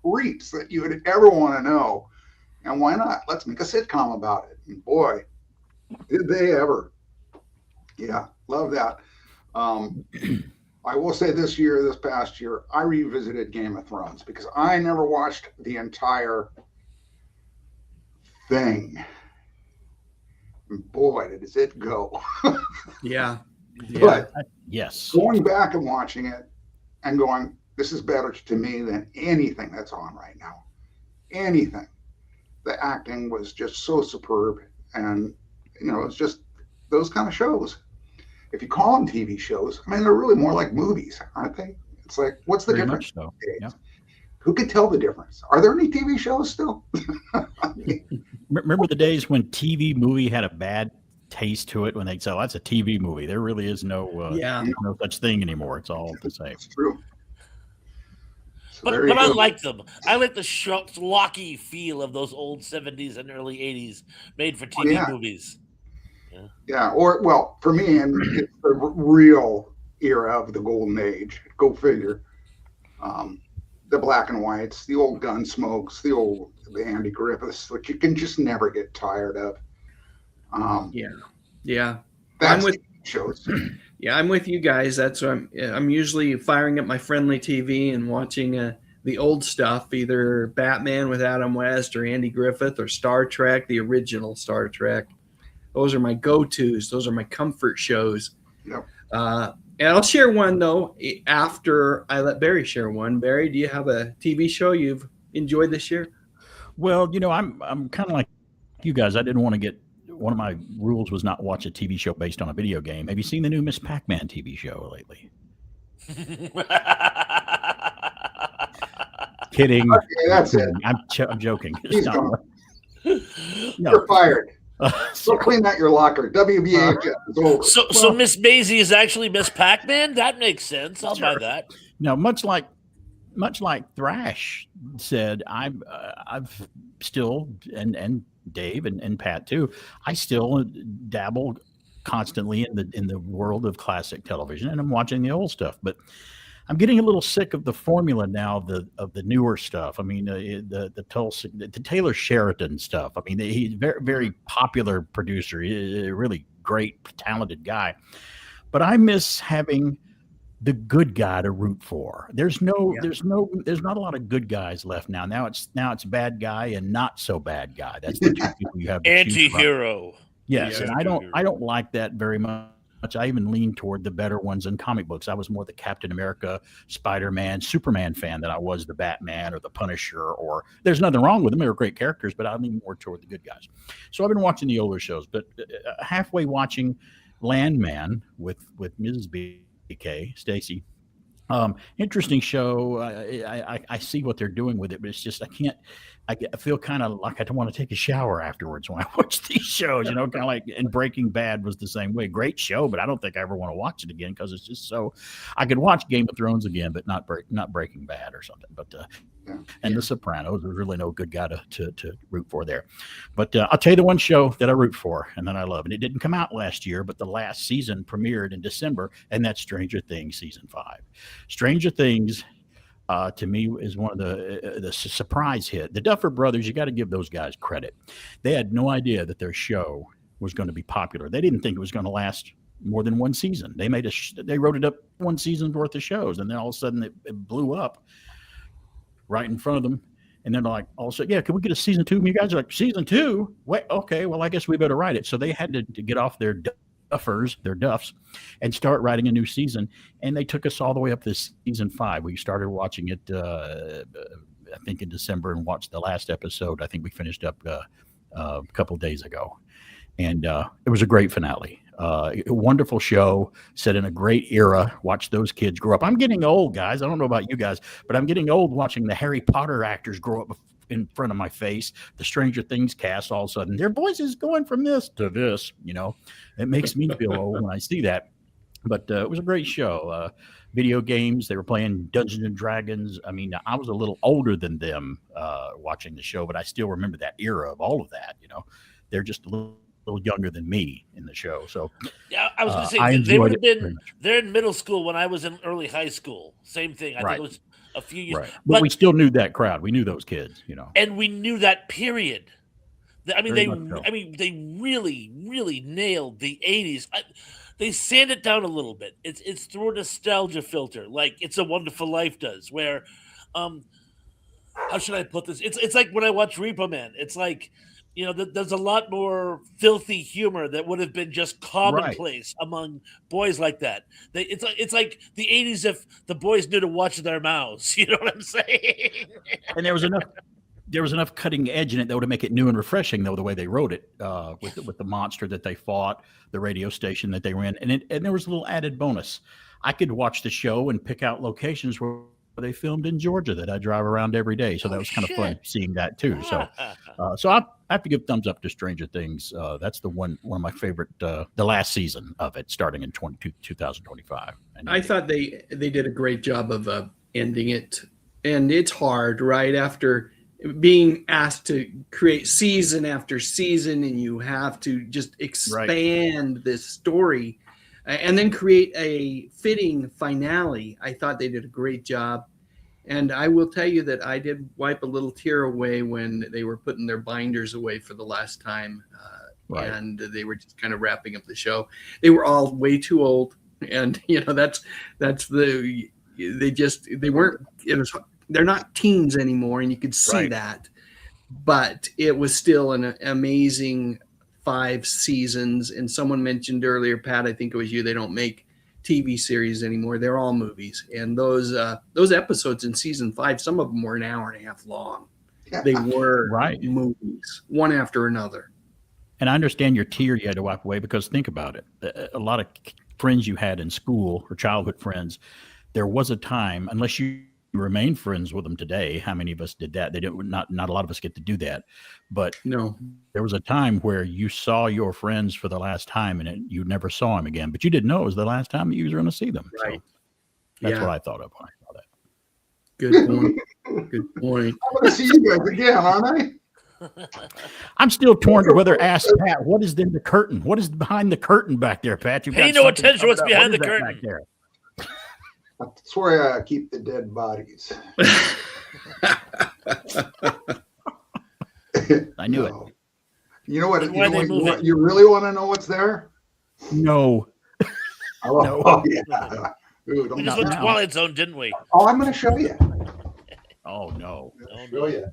creeps that you would ever want to know. And why not? Let's make a sitcom about it. And boy, did they ever. Yeah, love that. I will say this past year, I revisited Game of Thrones because I never watched the entire thing. And boy, does it go. Yeah. But yes, going back and watching it and going, this is better to me than anything that's on right now. Anything. The acting was just so superb. And, you know, it's just those kind of shows. If you call them TV shows, I mean, they're really more like movies, aren't they? It's like, what's the Very difference? much so. Yeah. Who could tell the difference? Are there any TV shows still? Remember the days when TV movie had a bad taste to it when they'd say, oh, that's a TV movie. There really is no such thing anymore. It's all the same. It's true. But I like them. I like the schlocky feel of those old 70s and early 80s made for TV movies. Yeah, or, well, for me, and it's the real era of the golden age. Go figure. The black and whites, the old Gunsmokes, the Andy Griffiths, which you can just never get tired of. Yeah. That's with shows. Yeah, I'm with you guys. That's what I'm usually firing up my friendly TV and watching the old stuff, either Batman with Adam West or Andy Griffith or Star Trek, the original Star Trek. Those are my go-tos. Those are my comfort shows. Yep. And I'll share one, though, after I let Barry share one. Barry, do you have a TV show you've enjoyed this year? Well, you know, I'm kind of like you guys. I didn't want to get – one of my rules was not watch a TV show based on a video game. Have you seen the new Miss Pac-Man TV show lately? Kidding. Okay, that's it. I'm joking. He's It's gone. No. You're fired. Go clean out your locker. WBHS is over. So Miss Maisie is actually Miss Pac-Man? That makes sense. I'll buy that. No, much like Thrash said, I've still and Dave and Pat too. I still dabble constantly in the world of classic television, and I'm watching the old stuff. But I'm getting a little sick of the formula now of the newer stuff. I mean, the Taylor Sheridan stuff. I mean, he's a very, very popular producer. He's a really great, talented guy. But I miss having the good guy to root for. There's not a lot of good guys left now. Now it's bad guy and not so bad guy. That's the two people you have to choose from. Anti-hero. Yes, and I don't like that very much. I even lean toward the better ones in comic books. I was more the Captain America, Spider-Man, Superman fan than I was the Batman or the Punisher. Or there's nothing wrong with them; they were great characters, but I lean more toward the good guys. So I've been watching the older shows, but halfway watching Landman with Mrs. BK, Stacy. Interesting show. I see what they're doing with it, but it's just I feel kind of like I don't want to take a shower afterwards when I watch these shows, you know, kind of like, and Breaking Bad was the same way. Great show, but I don't think I ever want to watch it again because it's just so. I could watch Game of Thrones again, but not Breaking Bad or something. But and The Sopranos, there's really no good guy to root for there. But I'll tell you the one show that I root for and that I love, and it didn't come out last year, but the last season premiered in December, and that's Stranger Things season 5. Stranger Things. To me, is one of the surprise hit. The Duffer Brothers, you got to give those guys credit. They had no idea that their show was going to be popular. They didn't think it was going to last more than one season. They wrote it up one season's worth of shows, and then all of a sudden it blew up right in front of them. And then like all of a sudden, yeah, can we get a season 2? And you guys are like, season 2? Wait, okay, well, I guess we better write it. So they had to get off their duffs, and start writing a new season. And they took us all the way up to season 5. We started watching it, I think in December, and watched the last episode. I think we finished up a couple of days ago, and it was a great finale. A wonderful show set in a great era. Watch those kids grow up. I'm getting old, guys. I don't know about you guys, but I'm getting old watching the Harry Potter actors grow up in front of my face. The Stranger Things cast, all of a sudden, their voices going from this to this. It makes me feel old when I see that. But it was a great show. Video games, they were playing Dungeons and Dragons. I mean, I was a little older than them watching the show, but I still remember that era of all of that. They're just a little younger than me in the show. So yeah, I was going to I say they would have enjoyed it been they're in middle school when I was in early high school. Same thing. I Right. think it was a few years. right. But we still knew that crowd. We knew those kids. And we knew that period. I mean, Very much so. they really, really nailed the '80s. They sand it down a little bit. It's through a nostalgia filter, like It's a Wonderful Life does. Where, how should I put this? It's like when I watch Repo Man. It's like, there's a lot more filthy humor that would have been just commonplace among boys like that. It's like the '80s if the boys knew to watch their mouths. You know what I'm saying? And there was enough cutting edge in it though to make it new and refreshing though the way they wrote it with the monster that they fought, the radio station that they ran, and there was a little added bonus. I could watch the show and pick out locations where they filmed in Georgia that I drive around every day, so that was kind of fun seeing that too. So I have to give thumbs up to Stranger Things. That's the one of my favorite. The last season of it, starting in 2025. I thought they did a great job of ending it, and it's hard right after being asked to create season after season, and you have to just expand this story and then create a fitting finale. I thought they did a great job. And I will tell you that I did wipe a little tear away when they were putting their binders away for the last time. And they were just kind of wrapping up the show. They were all way too old. And, they're not teens anymore. And you could see that. But it was still an amazing 5 seasons. And someone mentioned earlier, Pat, I think it was you, they don't make TV series anymore. They're all movies. And those episodes in season 5, some of them were an hour and a half long. They were movies, one after another. And I understand your tear you had to wipe away, because think about it. A lot of friends you had in school or childhood friends, there was a time, unless you remain friends with them today. How many of us did that? They didn't. Not a lot of us get to do that. But no, there was a time where you saw your friends for the last time, and you never saw them again. But you didn't know it was the last time that you were going to see them. Right. So that's what I thought of when I saw that. Good point. Good point. I'm going to see you guys again, aren't I? I'm still torn to whether ask Pat, what is in the curtain? What is behind the curtain back there, Pat? You've Pay got no something attention to what's covered up. behind What the is that curtain. back there? That's where I keep the dead bodies. I knew it. You know what? And why they move it. You really want to know what's there? No. Oh, No. yeah. Dude, We just went Twilight Zone, didn't we? Oh, I'm going to show you. Oh no. Show you.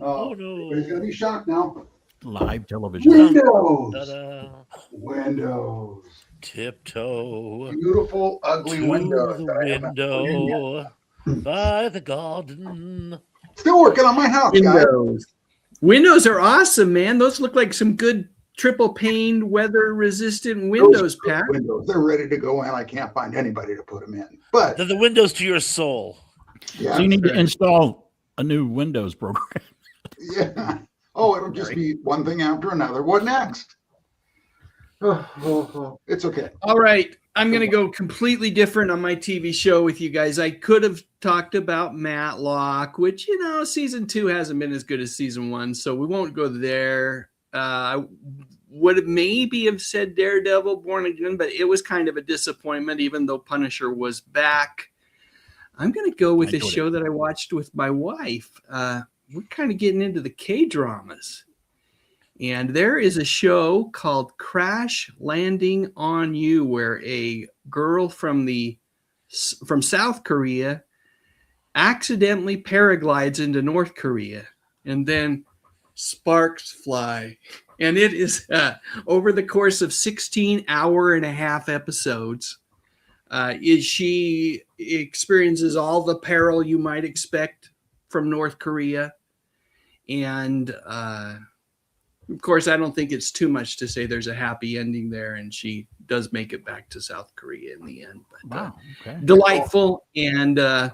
Oh, no. Everybody's going to be shocked now. Live television. Windows. Ta-da. Windows. Tiptoe Beautiful, ugly to windows. the window by the garden. Still working on my house, guys. Windows are awesome, man. Those look like some good triple paned, weather resistant windows, Pat. Windows. They're ready to go in. I can't find anybody to put them in. But They're the windows to your soul. yeah, So you need to install a new Windows program. yeah. Oh, it'll just be one thing after another. What next? It's okay. All right. I'm going to go completely different on my TV show with you guys. I could have talked about Matlock, which, season 2 hasn't been as good as season 1, so we won't go there. I would have maybe have said Daredevil, Born Again, but it was kind of a disappointment, even though Punisher was back. I'm going to go with a show that I watched with my wife. We're kind of getting into the K-dramas. And there is a show called Crash Landing on You, where a girl from South Korea accidentally paraglides into North Korea, and then sparks fly. And it is over the course of 16 hour-and-a-half episodes. She experiences all the peril you might expect from North Korea, and Of course, I don't think it's too much to say there's a happy ending there, and she does make it back to South Korea in the end. But, wow, okay. Delightful. And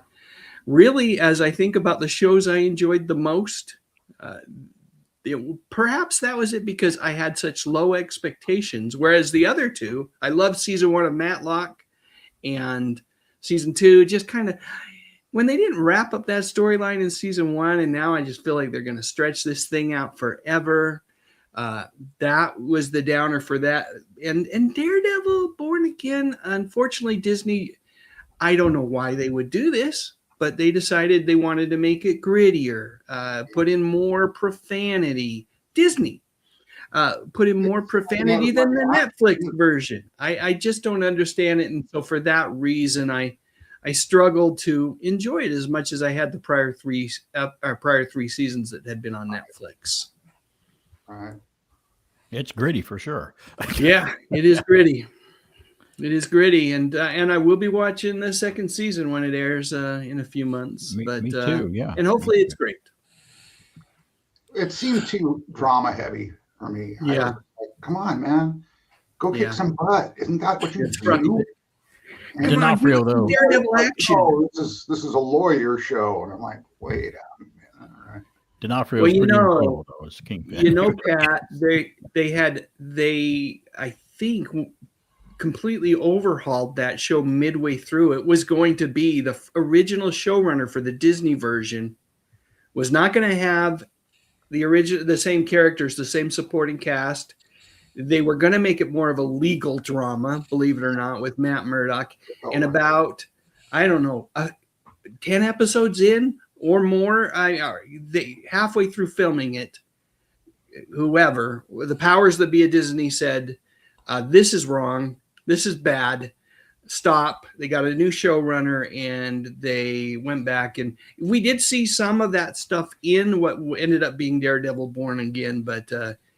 really, as I think about the shows I enjoyed the most, perhaps that was it because I had such low expectations. Whereas the other two, I loved season 1 of Matlock, and season 2 just kind of, when they didn't wrap up that storyline in season 1, and now I just feel like they're going to stretch this thing out forever. That was the downer for that. And Daredevil Born Again, unfortunately, Disney, I don't know why they would do this, but they decided they wanted to make it grittier, put in more profanity. Disney put in more profanity than the Netflix version. I just don't understand it. And so for that reason, I struggled to enjoy it as much as I had the prior three seasons that had been on Netflix. All right. It's gritty for sure. Yeah, it is gritty. It is gritty, and I will be watching the second season when it airs in a few months. Me too, yeah. And hopefully it's great. It seemed too drama heavy for me. Yeah. Like, come on, man. Go kick some butt. Isn't that what you do? Right. D'Onofrio, though. Daredevil action. Oh, this is a lawyer show. And I'm like, wait a minute. All right. D'Onofrio Well, is pretty incredible, though, as Kingpin. Pat, they I think completely overhauled that show midway through. It was going to be the original showrunner for the Disney version was not going to have the same characters, the same supporting cast. They were going to make it more of a legal drama, believe it or not, with Matt Murdock. And about, I don't know, 10 episodes in or more, they halfway through filming it, whoever, the powers that be at Disney said, this is wrong. This is bad. Stop. They got a new showrunner, and they went back. And we did see some of that stuff in what ended up being Daredevil Born Again, but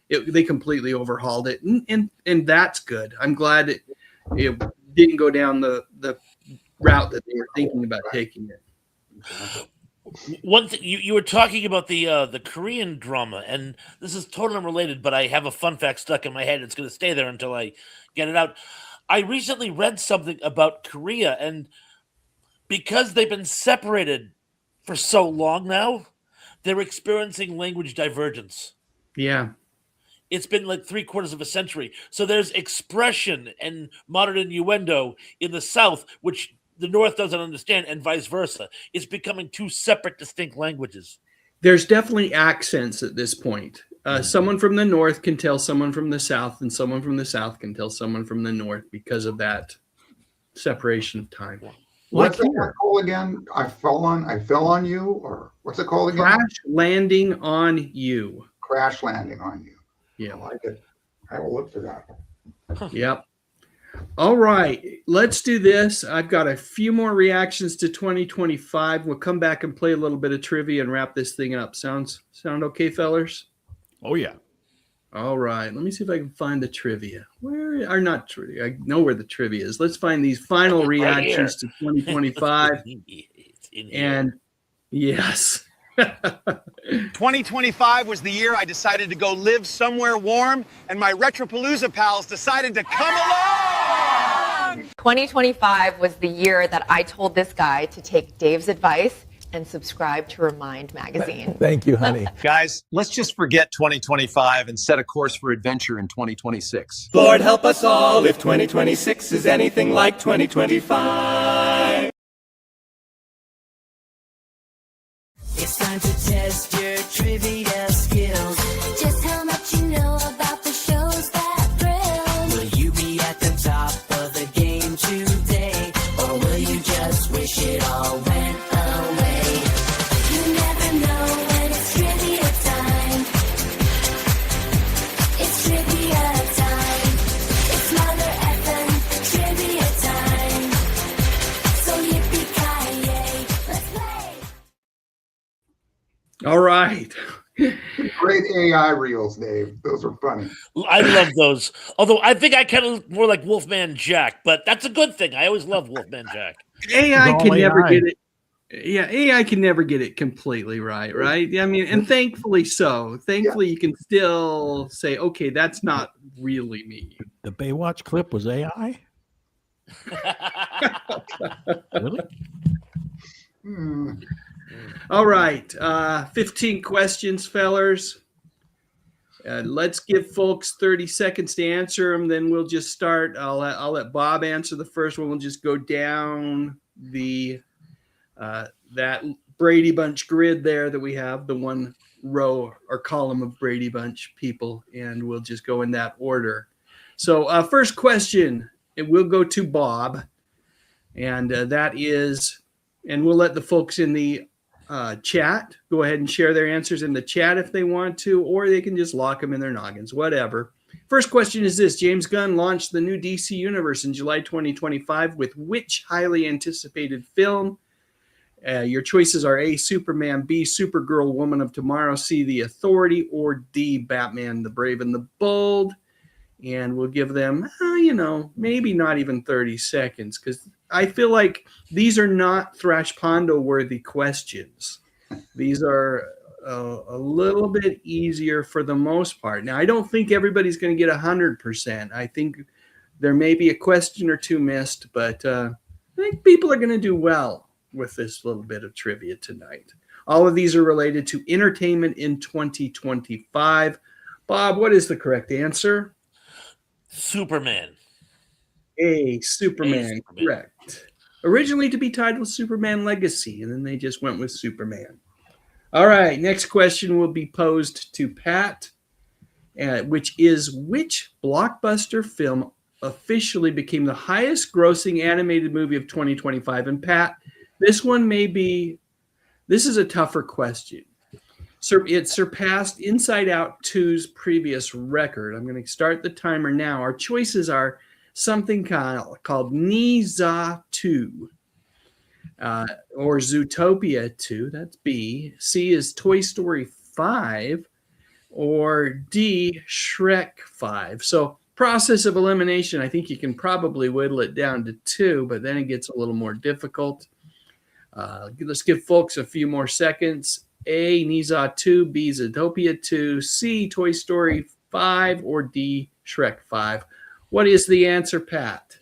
they completely overhauled it. And that's good. I'm glad it didn't go down the route that they were thinking about taking it. One thing you were talking about the Korean drama, and this is totally unrelated, but I have a fun fact stuck in my head. It's going to stay there until I get it out. I recently read something about Korea, and because they've been separated for so long now, they're experiencing language divergence. Yeah. It's been like 3/4 of a century. So there's expression and modern innuendo in the South, which the North doesn't understand, and vice versa. It's becoming two separate, distinct languages. There's definitely accents at this point. Someone from the North can tell someone from the South, and someone from the South can tell someone from the North because of that separation of time. What's that called again? I fell on you, or what's it called again? Crash Landing on You. Crash Landing on You. Yeah. I like it. I will look for that. Yep. All right, let's do this. I've got a few more reactions to 2025. We'll come back and play a little bit of trivia and wrap this thing up. Sound okay, fellers? Oh, yeah. All right, let me see if I can find the trivia. Where are not trivia? I know where the trivia is. Let's find these final reactions to 2025. And yes. 2025 was the year I decided to go live somewhere warm, and my Retro-PAL-ooza pals decided to come along! 2025 was the year that I told this guy to take Dave's advice and subscribe to Remind magazine. Thank you, honey. Guys, let's just forget 2025 and set a course for adventure in 2026. Lord help us all if 2026 is anything like 2025. It's time to test your trivia skills. Just how much you know about the shows that thrill. Will you be at the top of the game today? Or will you just wish it all went away? You never know when it's trivia time. It's trivia time. It's Mother effing trivia time. So yippee-ki-yay, let's play. All right. Great AI reels, Dave. Those are funny. I love those. Although I think I kind of look more like Wolfman Jack, but that's a good thing. I always love Wolfman Jack. AI can never get it. Yeah, AI can never get it completely right? I mean, and thankfully so. Thankfully, you can still say, okay, that's not really me. The Baywatch clip was AI? Really? All right, 15 questions, fellers. Let's give folks 30 seconds to answer them. Then we'll just start. I'll let Bob answer the first one. We'll just go down the that Brady Bunch grid there that we have, the one row or column of Brady Bunch people, and we'll just go in that order. So first question, it will go to Bob, and that is, and we'll let the folks in the chat go ahead and share their answers in the chat if they want to, or they can just lock them in their noggins, whatever. First question is this: James Gunn launched the new DC universe in July 2025 with which highly anticipated film? Your choices are A, Superman, B, Supergirl, Woman of Tomorrow, C, The Authority, or D, Batman, the Brave and the Bold. And we'll give them, maybe not even 30 seconds, because I feel like these are not Thrash Pondo worthy questions. These are a little bit easier for the most part. Now, I don't think everybody's going to get 100%. I think there may be a question or two missed, but I think people are going to do well with this little bit of trivia tonight. All of these are related to entertainment in 2025. Bob, what is the correct answer? Superman. Superman, correct. Originally to be titled Superman Legacy, and then they just went with Superman. All right, next question will be posed to Pat, which is, which blockbuster film officially became the highest grossing animated movie of 2025? And Pat, this is a tougher question. So it surpassed Inside Out 2's previous record. I'm going to start the timer now. Our choices are something called Ni-Za 2, or Zootopia 2, that's B. C is Toy Story 5, or D, Shrek 5. So process of elimination, I think you can probably whittle it down to 2, but then it gets a little more difficult. Let's give folks a few more seconds. A, Ni-Za 2, B, Zootopia 2, C, Toy Story 5, or D, Shrek 5. What is the answer, Pat?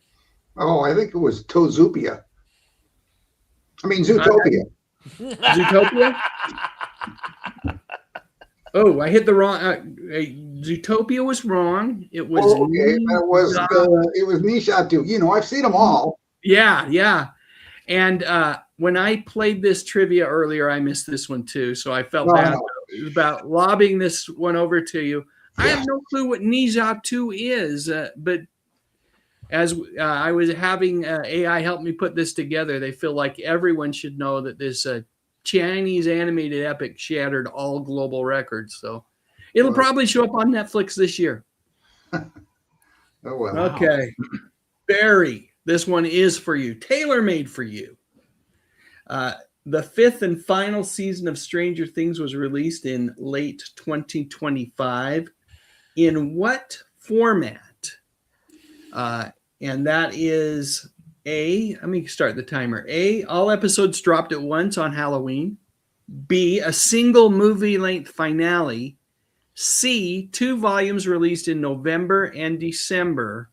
Oh, I think it was Zootopia. Zootopia? Oh, I hit the wrong. Zootopia was wrong. It was. Oh, okay, it was Ni-Za 2. I've seen them all. Yeah. And when I played this trivia earlier, I missed this one too, so I felt bad about lobbing this one over to you. I have no clue what Ni-Za 2 is, but as I was having AI help me put this together, they feel like everyone should know that this Chinese animated epic shattered all global records. So it'll probably show up on Netflix this year. Oh, well. Okay. Barry, this one is for you. Tailor-made for you. The fifth and final season of Stranger Things was released in late 2025. In what format? And that is A, let me start the timer. A, all episodes dropped at once on Halloween. B, a single movie-length finale. C, 2 volumes released in November and December.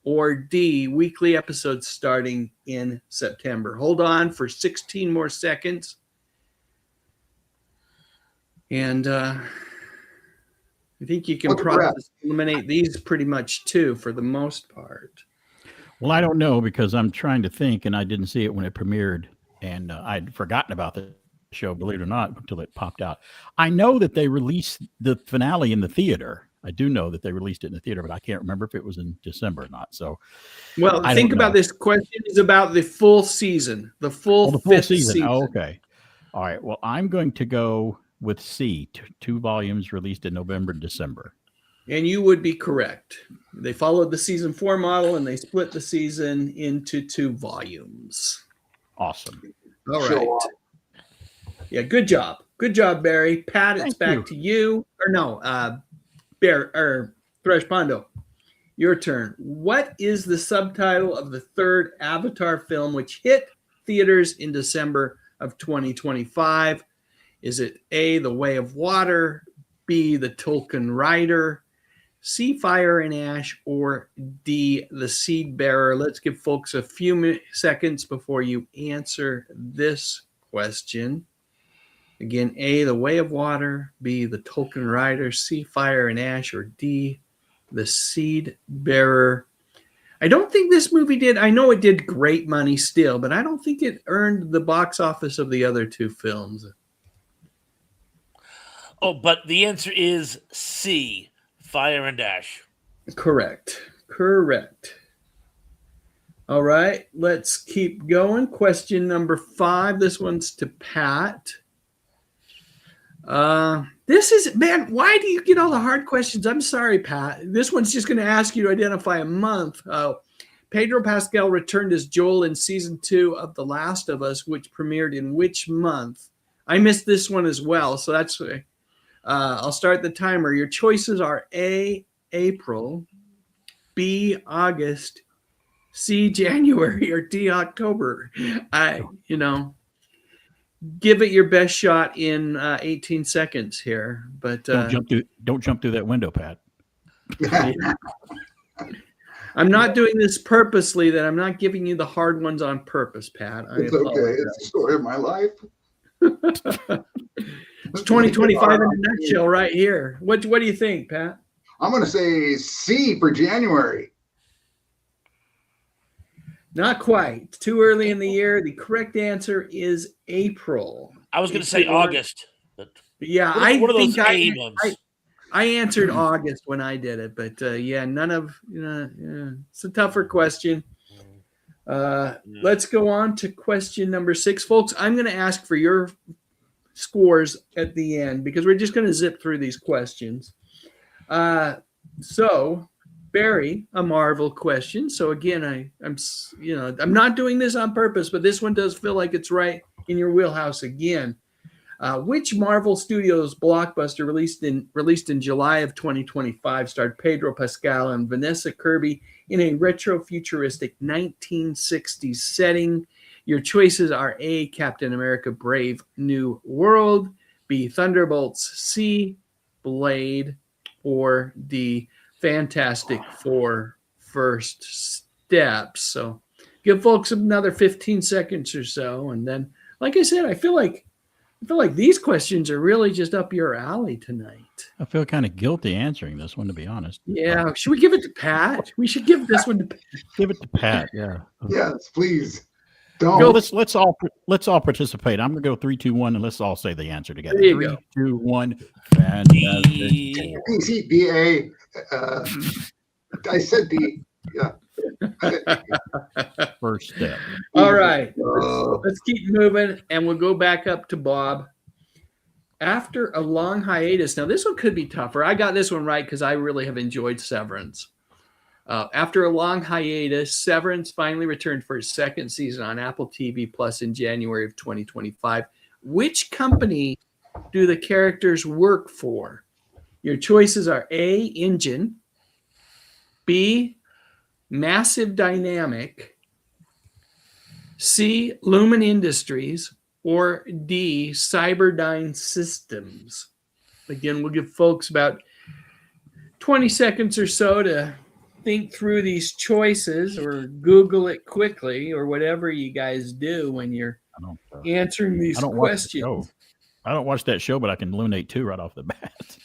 Or D, weekly episodes starting in September. Hold on for 16 more seconds. And I think you can probably eliminate these pretty much too, for the most part. Well, I don't know, because I'm trying to think, and I didn't see it when it premiered, and I'd forgotten about the show, believe it or not, until it popped out. I know that they released the finale in the theater. I do know that they released it in the theater, but I can't remember if it was in December or not. So, well, think about this question is about the full season, the full fifth season. Oh, okay. All right. Well, I'm going to go with C, 2 volumes released in November and December. And you would be correct. They followed the season 4 model, and they split the season into 2 volumes. Awesome. All right. Yeah, good job. Good job, Barry. Pat, it's back to you. Or no, Thresh Pondo, your turn. What is the subtitle of the 3rd Avatar film, which hit theaters in December of 2025? Is it A, The Way of Water, B, The Tolkien Rider, C, Fire and Ash, or D, The Seed Bearer? Let's give folks a few seconds before you answer this question. Again, A, The Way of Water, B, The Tolkien Rider, C, Fire and Ash, or D, The Seed Bearer. I don't think this movie did. I know it did great money still, but I don't think it earned the box office of the other two films. Oh, but the answer is C, Fire and Ash. Correct. All right, let's keep going. Question number 5. This one's to Pat. This is, man, why do you get all the hard questions? I'm sorry, Pat. This one's just going to ask you to identify a month. Pedro Pascal returned as Joel in season 2 of The Last of Us, which premiered in which month? I missed this one as well, so that's I'll start the timer. Your choices are A, April, B, August, C, January, or D, October. Give it your best shot in 18 seconds here. But don't jump through that window, Pat. I'm not doing this purposely. That I'm not giving you the hard ones on purpose, Pat. It's okay. It's the story of my life. It's 2025 in a nutshell right here. What do you think, Pat? I'm going to say C for January. Not quite. Too early in the year. The correct answer is April. I was going to say August. But yeah, I answered August when I did it, but none of it's a tougher question. Let's go on to question number 6, folks. I'm going to ask for your scores at the end because we're just going to zip through these questions. So, Barry, a Marvel question. So again, I'm not doing this on purpose, but this one does feel like it's right in your wheelhouse again. Which Marvel Studios blockbuster released in July of 2025 starred Pedro Pascal and Vanessa Kirby in a retro-futuristic 1960s setting? Your choices are A, Captain America Brave New World, B, Thunderbolts, C, Blade, or D, Fantastic Four First Steps. So give folks another 15 seconds or so. And then, like I said, I feel like these questions are really just up your alley tonight. I feel kind of guilty answering this one, to be honest. Yeah. Should we give it to Pat? We should give this one to Pat. Give it to Pat. Yeah. Yes, please. Don't. Go, let's all participate. I'm gonna go 3, 2, 1, and let's all say the answer together. There you 3, go. 2, 1. Fantastic. D-A. I said D. Yeah. First step. All right. Let's keep moving, and we'll go back up to Bob. After a long hiatus, now this one could be tougher. I got this one right because I really have enjoyed Severance. After a long hiatus, Severance finally returned for its second season on Apple TV Plus in January of 2025. Which company do the characters work for? Your choices are A, Engine, B, Massive Dynamic, C, Lumen Industries, or D, Cyberdyne Systems. Again, we'll give folks about 20 seconds or so to think through these choices or Google it quickly or whatever you guys do when you're answering these questions. I don't watch that show, but I can eliminate 2 right off the bat.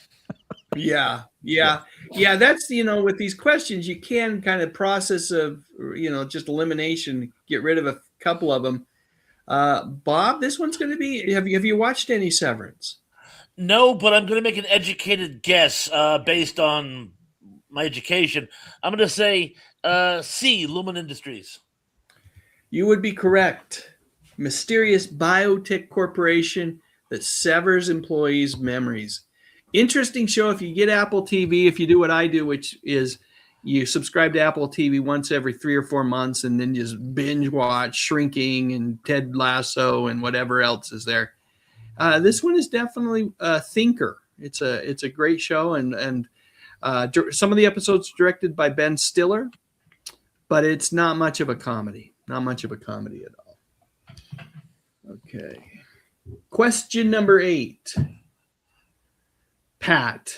Yeah. That's, with these questions, you can kind of process of, just elimination, get rid of a couple of them. Bob, this one's going to be, have you watched any Severance? No, but I'm going to make an educated guess based on my education. I'm going to say C, Lumen Industries. You would be correct. Mysterious biotech corporation that severs employees' memories. Interesting show. If you get Apple TV, if you do what I do, which is you subscribe to Apple TV once every 3 or 4 months and then just binge watch Shrinking and Ted Lasso and whatever else is there. This one is definitely a thinker. It's a great show, and some of the episodes directed by Ben Stiller, but it's not much of a comedy. Not much of a comedy at all. Okay. Question number 8. Pat,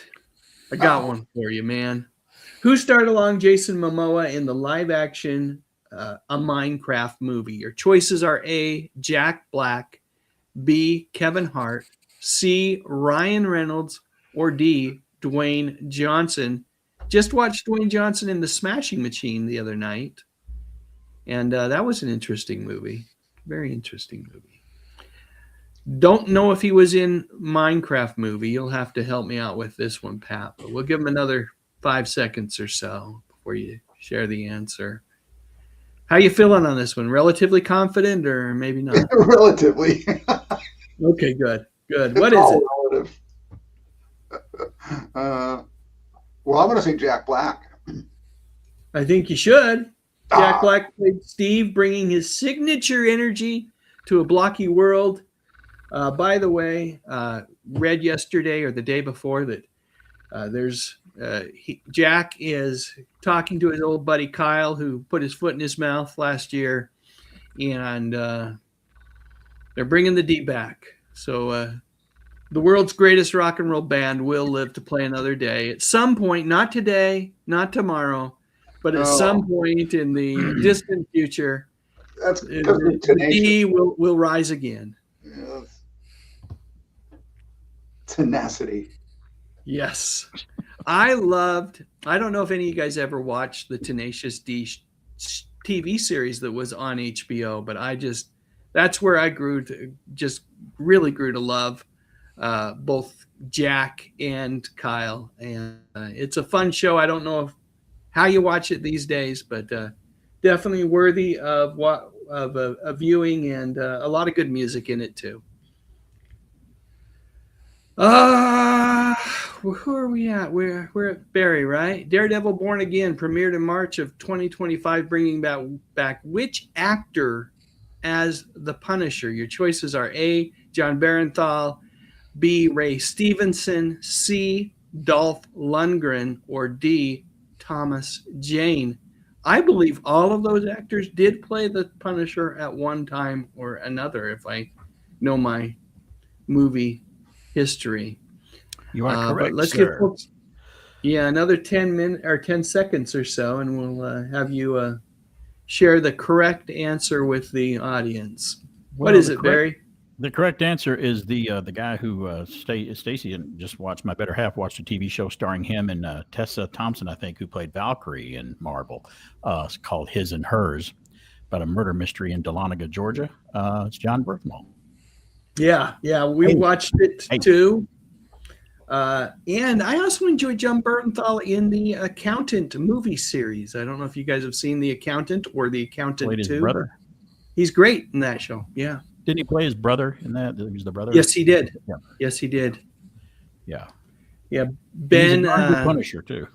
I got one for you, man. Who starred along Jason Momoa in the live-action A Minecraft movie? Your choices are A, Jack Black, B, Kevin Hart, C, Ryan Reynolds, or D, Dwayne Johnson. Just watched Dwayne Johnson in The Smashing Machine the other night, and that was an interesting movie. Very interesting movie. Don't know if he was in Minecraft movie. You'll have to help me out with this one, Pat, but we'll give him another 5 seconds or so before you share the answer. How you feeling on this one? Relatively confident or maybe not? Relatively. Okay, good. Good. It's What is all it? relative. Well, I'm going to say Jack Black. I think you should. Jack Black played Steve, bringing his signature energy to a blocky world. By the way, read yesterday or the day before that Jack is talking to his old buddy Kyle, who put his foot in his mouth last year, and they're bringing the D back. So the world's greatest rock and roll band will live to play another day at some point, not today, not tomorrow, but at some point in the distant future. That's the D will rise again. Yes. Tenacity. Yes. I don't know if any of you guys ever watched the Tenacious D TV series that was on HBO, but that's where I really grew to love both Jack and Kyle. And it's a fun show. I don't know how you watch it these days, but definitely worthy of a viewing, and a lot of good music in it too. Who are we at? We're at Barry, right? Daredevil Born Again premiered in March of 2025, bringing back which actor as the Punisher? Your choices are A, John Barenthal, B, Ray Stevenson, C, Dolph Lundgren, or D, Thomas Jane. I believe all of those actors did play the Punisher at one time or another, if I know my movie history. You are correct, but let's sir. give folks another 10 seconds or so, and we'll have you share the correct answer with the audience. What is it, Barry? The correct answer is the guy who Stacy just watched. My better half watched a TV show starring him and Tessa Thompson, I think, who played Valkyrie in Marvel. It's called His and Hers, about a murder mystery in Dahlonega, Georgia. It's John Berthmal. Yeah, we watched it too. And I also enjoyed John Bernthal in the Accountant movie series. I don't know if you guys have seen The Accountant or The Accountant Played 2. his brother. He's great in that show. Yeah. Didn't he play his brother in that? He was the brother? Yes, he did. Yeah. Yes, he did. Yeah. Yeah. Ben. He's a darn good Punisher, too.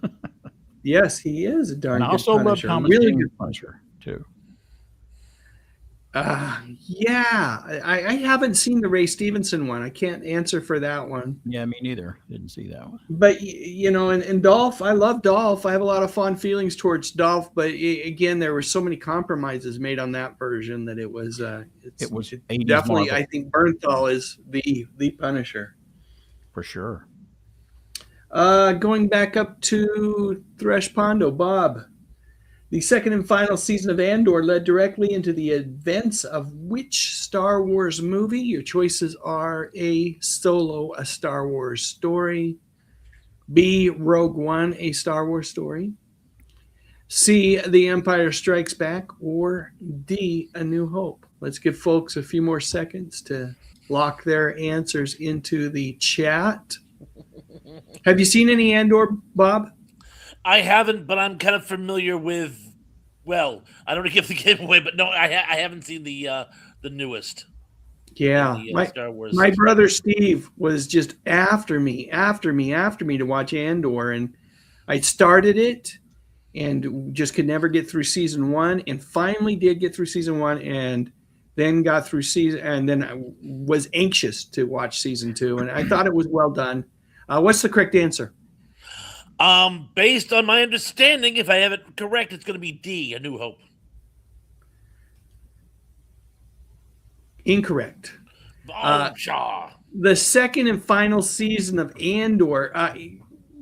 Yes, he is a darn and good Punisher. I also love Thomas really Jane good Punisher, too. I haven't seen the Ray Stevenson one. I can't answer for that one. Yeah, me neither. Didn't see that one. But, and Dolph, I love Dolph. I have a lot of fond feelings towards Dolph. But again, there were so many compromises made on that version that it was definitely, Marvel. I think Bernthal is the Punisher. For sure. Going back up to Thresh Pondo, Bob. The second and final season of Andor led directly into the events of which Star Wars movie? Your choices are A, Solo, a Star Wars story, B, Rogue One, a Star Wars story, C, The Empire Strikes Back, or D, A New Hope. Let's give folks a few more seconds to lock their answers into the chat. Have you seen any Andor, Bob? I haven't, but I'm kind of familiar with. Well, I don't want to give the game away, but no, I haven't seen the newest. Yeah, Star Wars. My brother Steve was just after me to watch Andor, and I started it and just could never get through season 1, and finally did get through season 1, and then got through and then I was anxious to watch season 2, and I thought it was well done. What's the correct answer? Based on my understanding, if I have it correct, it's going to be D, A New Hope. Incorrect. Shaw. The second and final season of Andor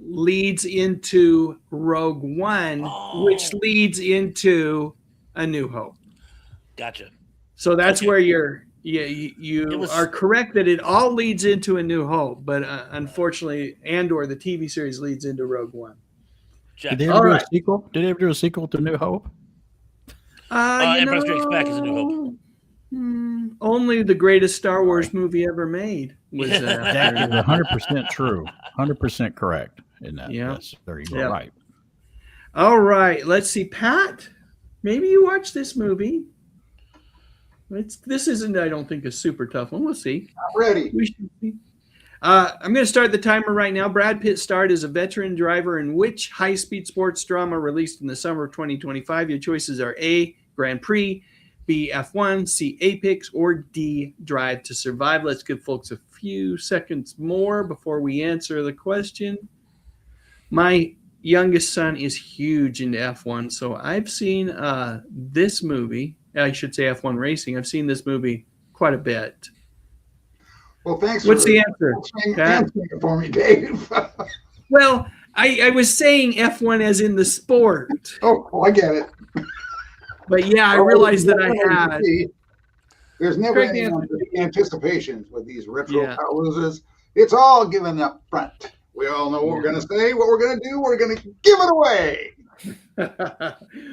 leads into Rogue One, which leads into A New Hope. Gotcha. So that's Okay. where you are correct that it all leads into A New Hope, but unfortunately, Andor, the TV series, leads into Rogue One. Did they ever do a sequel? Did they ever do a sequel to New Hope? Empire Strikes Back is A New Hope. Only the greatest Star Wars movie ever made was That is 100% true. 100% correct in that. Yeah. Yes, there you go. Yeah. Right. All right, let's see, Pat. Maybe you watched this movie. This isn't, I don't think, a super tough one. We'll see. I'm ready. We should see. I'm going to start the timer right now. Brad Pitt starred as a veteran driver in which high-speed sports drama released in the summer of 2025? Your choices are A, Grand Prix, B, F1, C, Apex, or D, Drive to Survive. Let's give folks a few seconds more before we answer the question. My youngest son is huge into F1, so I've seen this movie. I should say F1 racing. I've seen this movie quite a bit. Well, thanks. What's for the answer? Answering it for me, Dave. Well, I was saying F1 as in the sport. Oh, I get it. But yeah, I realized that I had. There's never Correct any answer. anticipations with these Retro-PAL-oozas. It's all given up front. We all know what we're going to say, what we're going to do. We're going to give it away.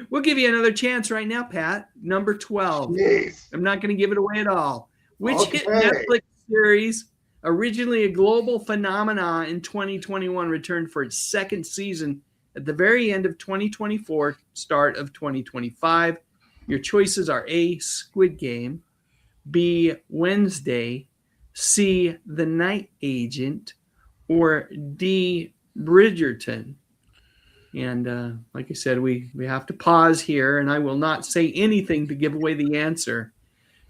We'll give you another chance right now, Pat. Number 12. Yes. I'm not going to give it away at all. Which hit Okay. Netflix series, originally a global phenomenon in 2021, returned for its second season at the very end of 2024, start of 2025? Your choices are A, Squid Game, B, Wednesday, C, The Night Agent, or D, Bridgerton. And like I said, we have to pause here, and I will not say anything to give away the answer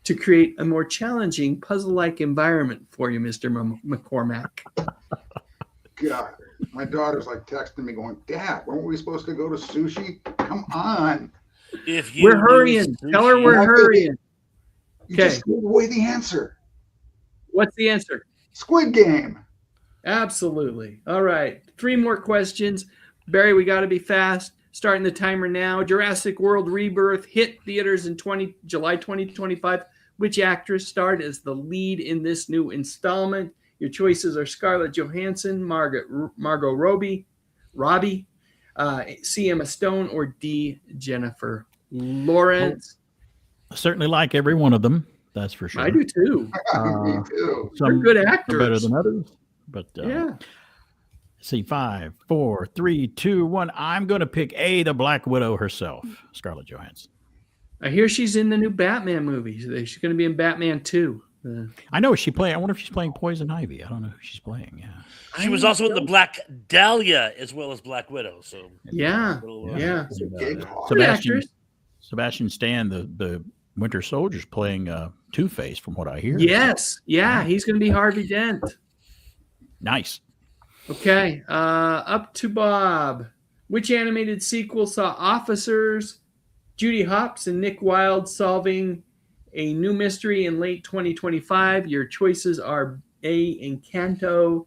to create a more challenging puzzle-like environment for you, Mr. McCormack. God, my daughter's like texting me going, Dad, weren't we supposed to go to sushi? Come on. If you We're hurrying. Tell her we're hurrying. You just gave away the answer. What's the answer? Squid Game. Absolutely. All right. 3 more questions. Barry, we got to be fast. Starting the timer now. Jurassic World Rebirth hit theaters in July 2025. Which actress starred as the lead in this new installment? Your choices are Scarlett Johansson, Margot Robbie, C. Emma Stone, or D. Jennifer Lawrence. I certainly like every one of them. That's for sure. I do too. Me too. They're good are actors. better than others. But Yeah. see, 5, 4, 3, 2, 1. I'm going to pick A, the Black Widow herself, Scarlett Johansson. I hear she's in the new Batman movie. She's going to be in Batman 2. I know she playing. I wonder if she's playing Poison Ivy. I don't know who she's playing. Yeah. She was also in the Black Dahlia as well as Black Widow. So Yeah. Yeah. Sebastian Stan, the Winter Soldier's playing Two-Face, from what I hear. Yes. Yeah. He's going to be Harvey Dent. Nice. Okay. Up to Bob. Which animated sequel saw officers Judy Hopps and Nick Wilde solving a new mystery in late 2025? Your choices are A, Encanto,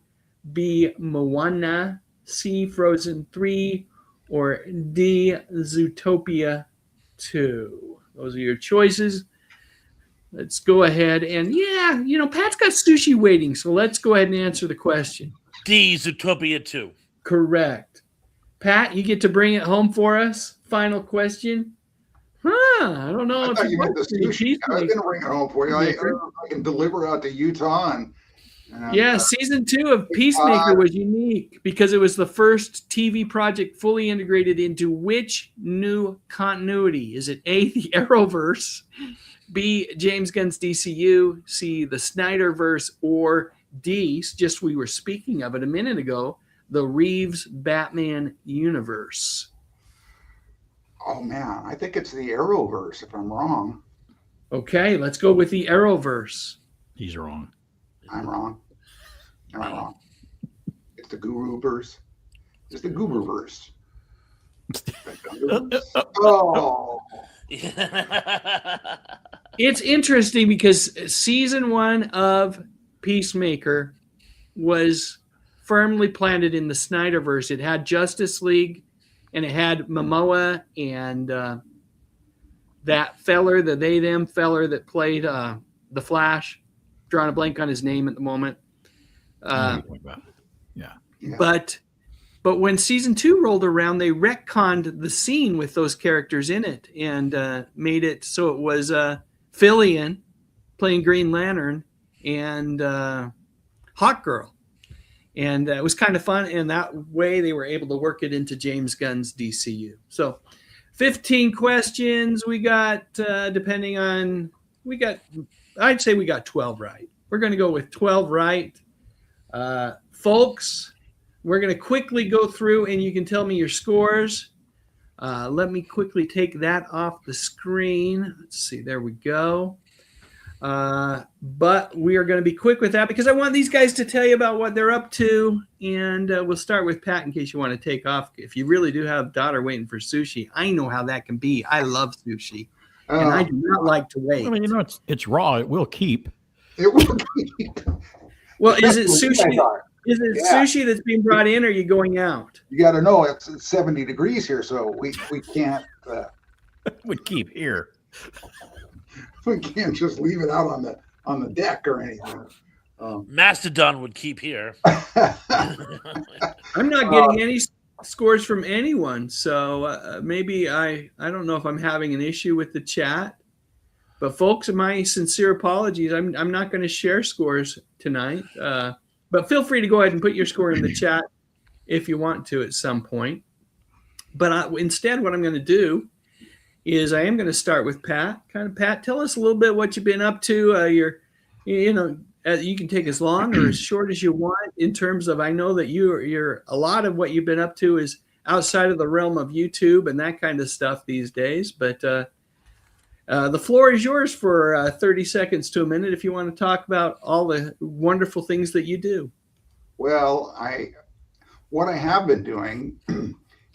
B, Moana, C, Frozen 3, or D, Zootopia 2. Those are your choices. Let's go ahead and, Pat's got sushi waiting, so let's go ahead and answer the question. D, Zootopia 2. Correct. Pat, you get to bring it home for us. Final question. I don't know I if thought you meant the any sushi. I was going to bring it home for you. I can deliver out to Utah. And season 2 of Peacemaker was unique because it was the first TV project fully integrated into which new continuity? Is it A, the Arrowverse, B, James Gunn's DCU, C, the Snyderverse, or D, just we were speaking of it a minute ago, the Reeves Batman universe? Oh, man. I think it's the Arrowverse, if I'm wrong. Okay, let's go with the Arrowverse. He's wrong. I'm wrong. Am I wrong? It's the Guruverse. It's the Gooberverse. Oh. It's interesting because season 1 of Peacemaker was firmly planted in the Snyderverse. It had Justice League, and it had Momoa and that feller, the they-them feller that played the Flash. Drawing a blank on his name at the moment. Yeah. But when season 2 rolled around, they retconned the scene with those characters in it and made it so it was Fillion playing Green Lantern and Hawkgirl. And it was kind of fun. And that way they were able to work it into James Gunn's DCU. So 15 questions we got, depending on, I'd say we got 12 right. We're going to go with 12 right. Folks, we're going to quickly go through and you can tell me your scores. Let me quickly take that off the screen. Let's see. There we go. But we are going to be quick with that because I want these guys to tell you about what they're up to. And we'll start with Pat in case you want to take off. If you really do have a daughter waiting for sushi, I know how that can be. I love sushi. And I do not like to wait. I mean, it's raw. It will keep. It will keep. Well, is it sushi? Is it sushi that's being brought in, or are you going out? You got to know it's 70 degrees here, so we can't. It would keep here. We can't just leave it out on the deck or anything. Mastodon would keep here. I'm not getting any scores from anyone, so maybe I don't know if I'm having an issue with the chat. But folks, my sincere apologies. I'm not going to share scores tonight. But feel free to go ahead and put your score in the chat if you want to at some point. But instead, what I'm going to do is I am going to start with Pat. Pat, tell us a little bit what you've been up to. You can take as long or as short as you want in terms of, I know that you're a lot of what you've been up to is outside of the realm of YouTube and that kind of stuff these days. But the floor is yours for 30 seconds to a minute if you want to talk about all the wonderful things that you do. Well, what I have been doing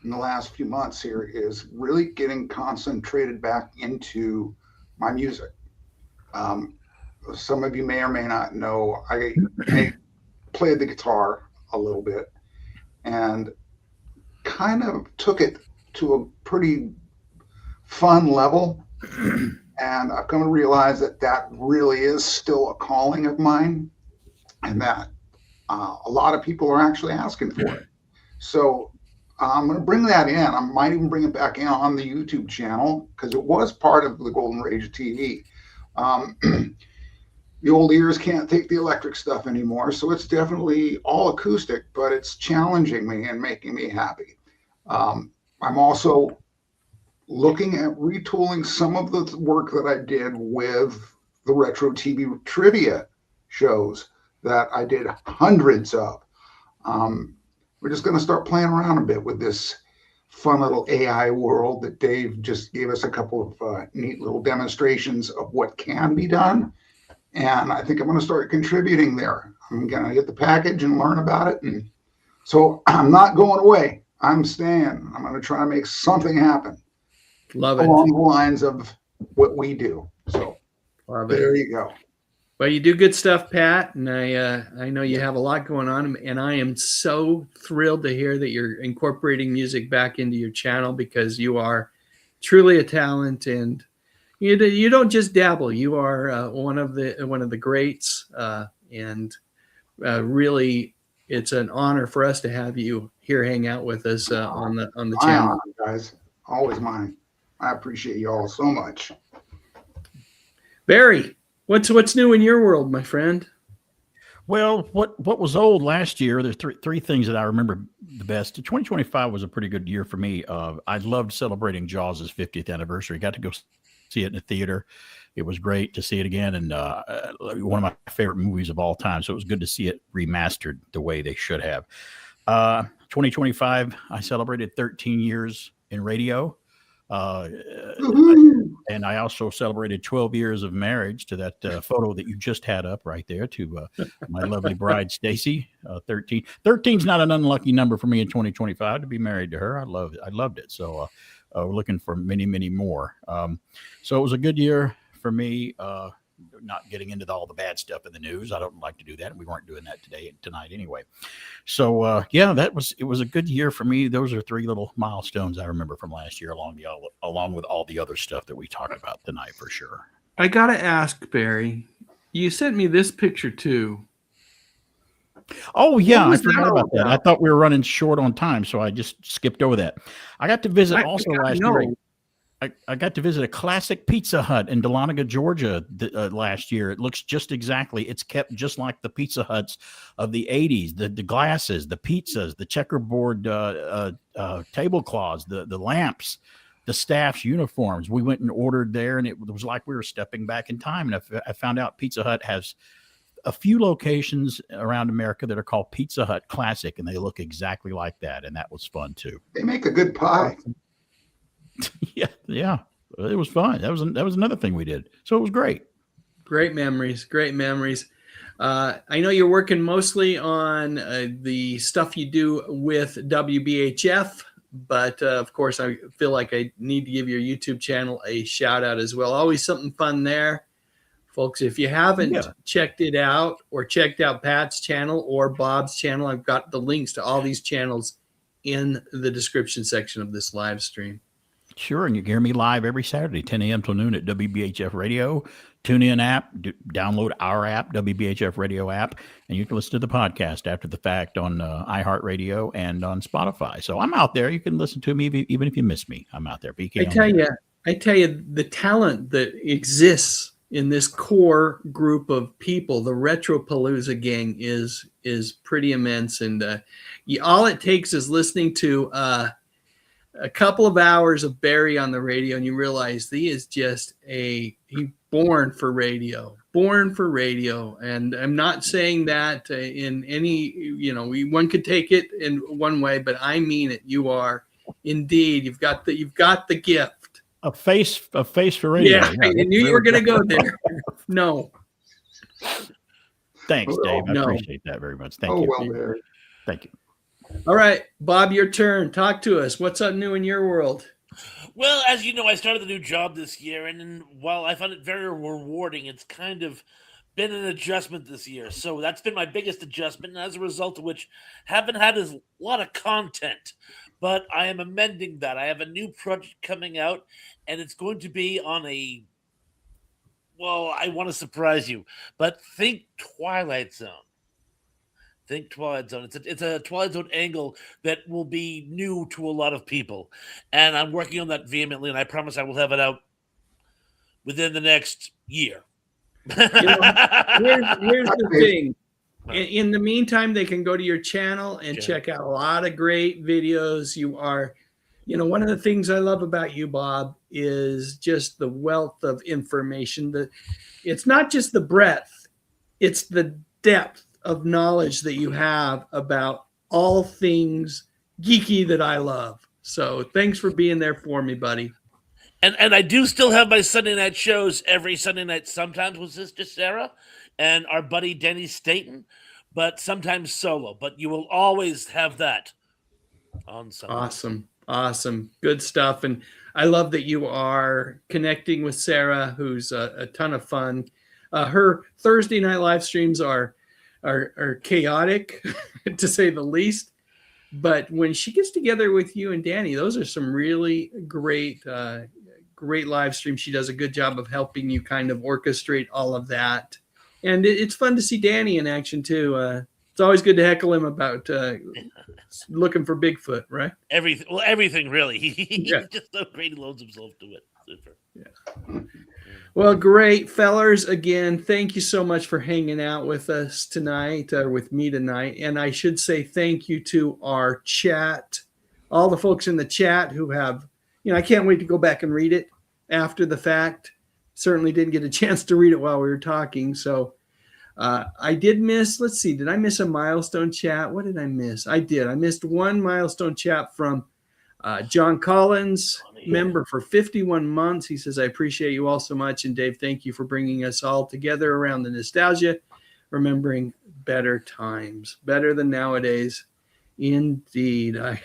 in the last few months here is really getting concentrated back into my music. Some of you may or may not know, I played the guitar a little bit and kind of took it to a pretty fun level. And I've come to realize that really is still a calling of mine and that a lot of people are actually asking for it. So I'm going to bring that in. I might even bring it back in on the YouTube channel because it was part of the Golden Age of TV. The old ears can't take the electric stuff anymore, so it's definitely all acoustic, but it's challenging me and making me happy. I'm also looking at retooling some of the work that I did with the retro TV trivia shows that I did hundreds of. We're just going to start playing around a bit with this fun little AI world that Dave just gave us a couple of neat little demonstrations of what can be done. And I think I'm going to start contributing there. I'm going to get the package and learn about it. And so I'm not going away. I'm staying. I'm going to try to make something happen. Love it. Along the lines of what we do. So there you go. Well, you do good stuff, Pat, and I know you have a lot going on, and I am so thrilled to hear that you're incorporating music back into your channel because you are truly a talent, and you don't just dabble. You are one of the greats, and really, it's an honor for us to have you here hang out with us on the channel. My honor, guys, always mine. I appreciate you all so much. Barry, what's new in your world, my friend? Well, what was old last year? There's three things that I remember the best. 2025 was a pretty good year for me. I loved celebrating Jaws' 50th anniversary. Got to go see it in the theater. It was great to see it again, and one of my favorite movies of all time. So it was good to see it remastered the way they should have. 2025, I celebrated 13 years in radio. And I also celebrated 12 years of marriage to that photo that you just had up right there to my lovely bride, Stacy. 13. 13's not an unlucky number for me in 2025 to be married to her. I loved it. So we're looking for many, many more. So it was a good year for me. Not getting into all the bad stuff in the news. I don't like to do that, and we weren't doing that tonight anyway. So yeah, it was a good year for me. Those are 3 little milestones I remember from last year, along with all the other stuff that we talked about tonight for sure. I gotta ask, Barry, you sent me this picture too. Oh yeah, I forgot about that. I thought we were running short on time, so I just skipped over that. I got to visit last year. I got to visit a classic Pizza Hut in Dahlonega, Georgia last year. It looks just exactly. It's kept just like the Pizza Huts of the 80s. The glasses, the pizzas, the checkerboard tablecloths, the lamps, the staff's uniforms. We went and ordered there, and it was like we were stepping back in time. And I found out Pizza Hut has a few locations around America that are called Pizza Hut Classic, and they look exactly like that. And that was fun too. They make a good pie. Yeah, it was fun. That was another thing we did. So it was great. Great memories. I know you're working mostly on the stuff you do with WBHF, but of course, I feel like I need to give your YouTube channel a shout out as well. Always something fun there. Folks, if you haven't checked it out or checked out Pat's channel or Bob's channel, I've got the links to all these channels in the description section of this live stream. Sure, and you hear me live every Saturday, 10 a.m. till noon at WBHF Radio. TuneIn app, download our app, WBHF Radio app, and you can listen to the podcast after the fact on iHeartRadio and on Spotify. So I'm out there. You can listen to me even if you miss me. I'm out there. I tell you, the talent that exists in this core group of people, the Retro-PAL-ooza gang, is pretty immense, and all it takes is listening to a couple of hours of Barry on the radio, and you realize he is just he born for radio. And I'm not saying that in any, one could take it in one way, but I mean it. You are indeed. You've got the gift. A face for radio. Yeah, I knew you were going to go there. No. Thanks, Dave. I appreciate that very much. Thank you. Well, Barry. Thank you. All right, Bob, your turn. Talk to us. What's up new in your world? Well, as you know, I started the new job this year, and while I found it very rewarding, it's kind of been an adjustment this year. So that's been my biggest adjustment, and as a result of which, haven't had a lot of content. But I am amending that. I have a new project coming out, and it's going to be on I want to surprise you, but think Twilight Zone. Think Twilight Zone. It's a Twilight Zone angle that will be new to a lot of people, and I'm working on that vehemently. And I promise I will have it out within the next year. Here's the thing. In the meantime, they can go to your channel and check out a lot of great videos. You are, one of the things I love about you, Bob, is just the wealth of information. It's not just the breadth; it's the depth of knowledge that you have about all things geeky that I love. So thanks for being there for me, buddy. And I do still have my Sunday night shows every Sunday night, sometimes with Sister Sarah and our buddy Denny Staten, but sometimes solo. But you will always have that on Sunday. Awesome. Good stuff. And I love that you are connecting with Sarah, who's a ton of fun. Her Thursday night live streams are chaotic, to say the least. But when she gets together with you and Danny, those are some really great live streams. She does a good job of helping you kind of orchestrate all of that. And it's fun to see Danny in action too. It's always good to heckle him about looking for Bigfoot, right? Everything really. He's just so great. He loads himself to it. Super. Yeah. Well, great, fellers. Again, thank you so much for hanging out with us tonight, with me tonight. And I should say thank you to our chat, all the folks in the chat who have, I can't wait to go back and read it after the fact. Certainly didn't get a chance to read it while we were talking. So I did miss, did I miss a milestone chat? What did I miss? I did. I missed one milestone chat from John Collins, member for 51 months. He says, I appreciate you all so much. And Dave, thank you for bringing us all together around the nostalgia, remembering better times, better than nowadays. Indeed. I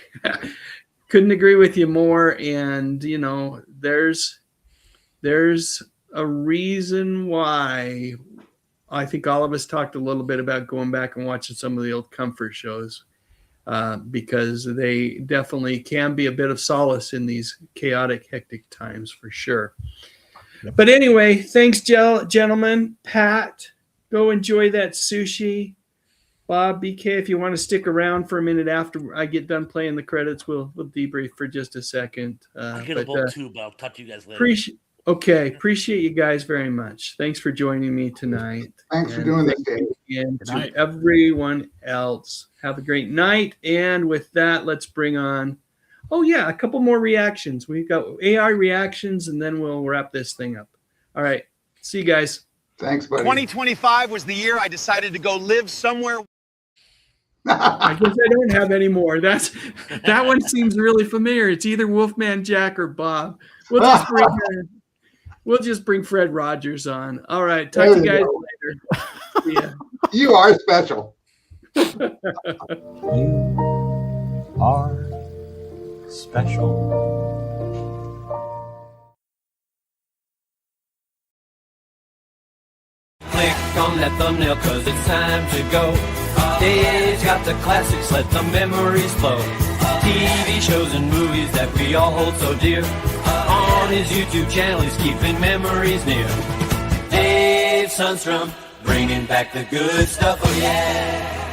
couldn't agree with you more. And, there's a reason why I think all of us talked a little bit about going back and watching some of the old comfort shows, because they definitely can be a bit of solace in these chaotic, hectic times for sure. But anyway, thanks, gentlemen. Pat, go enjoy that sushi. Bob, BK, if you want to stick around for a minute after I get done playing the credits, we'll debrief for just a second. I get a bolt too, but I'll talk to you guys later. Appreciate you guys very much. Thanks for joining me tonight. Thanks for doing this, Dave. And to everyone else, have a great night. And with that, let's bring on, a couple more reactions. We've got AI reactions, and then we'll wrap this thing up. All right. See you guys. Thanks, buddy. 2025 was the year I decided to go live somewhere. I guess I don't have any more. That one seems really familiar. It's either Wolfman Jack or Bob. We'll just bring Fred Rogers on. All right. Talk to you guys later. See ya. You are special. You are special. Click on that thumbnail cause it's time to go. Dave's got the classics, let the memories flow. TV shows and movies that we all hold so dear. On his YouTube channel he's keeping memories near. Dave Sundstrom, bringing back the good stuff, oh yeah.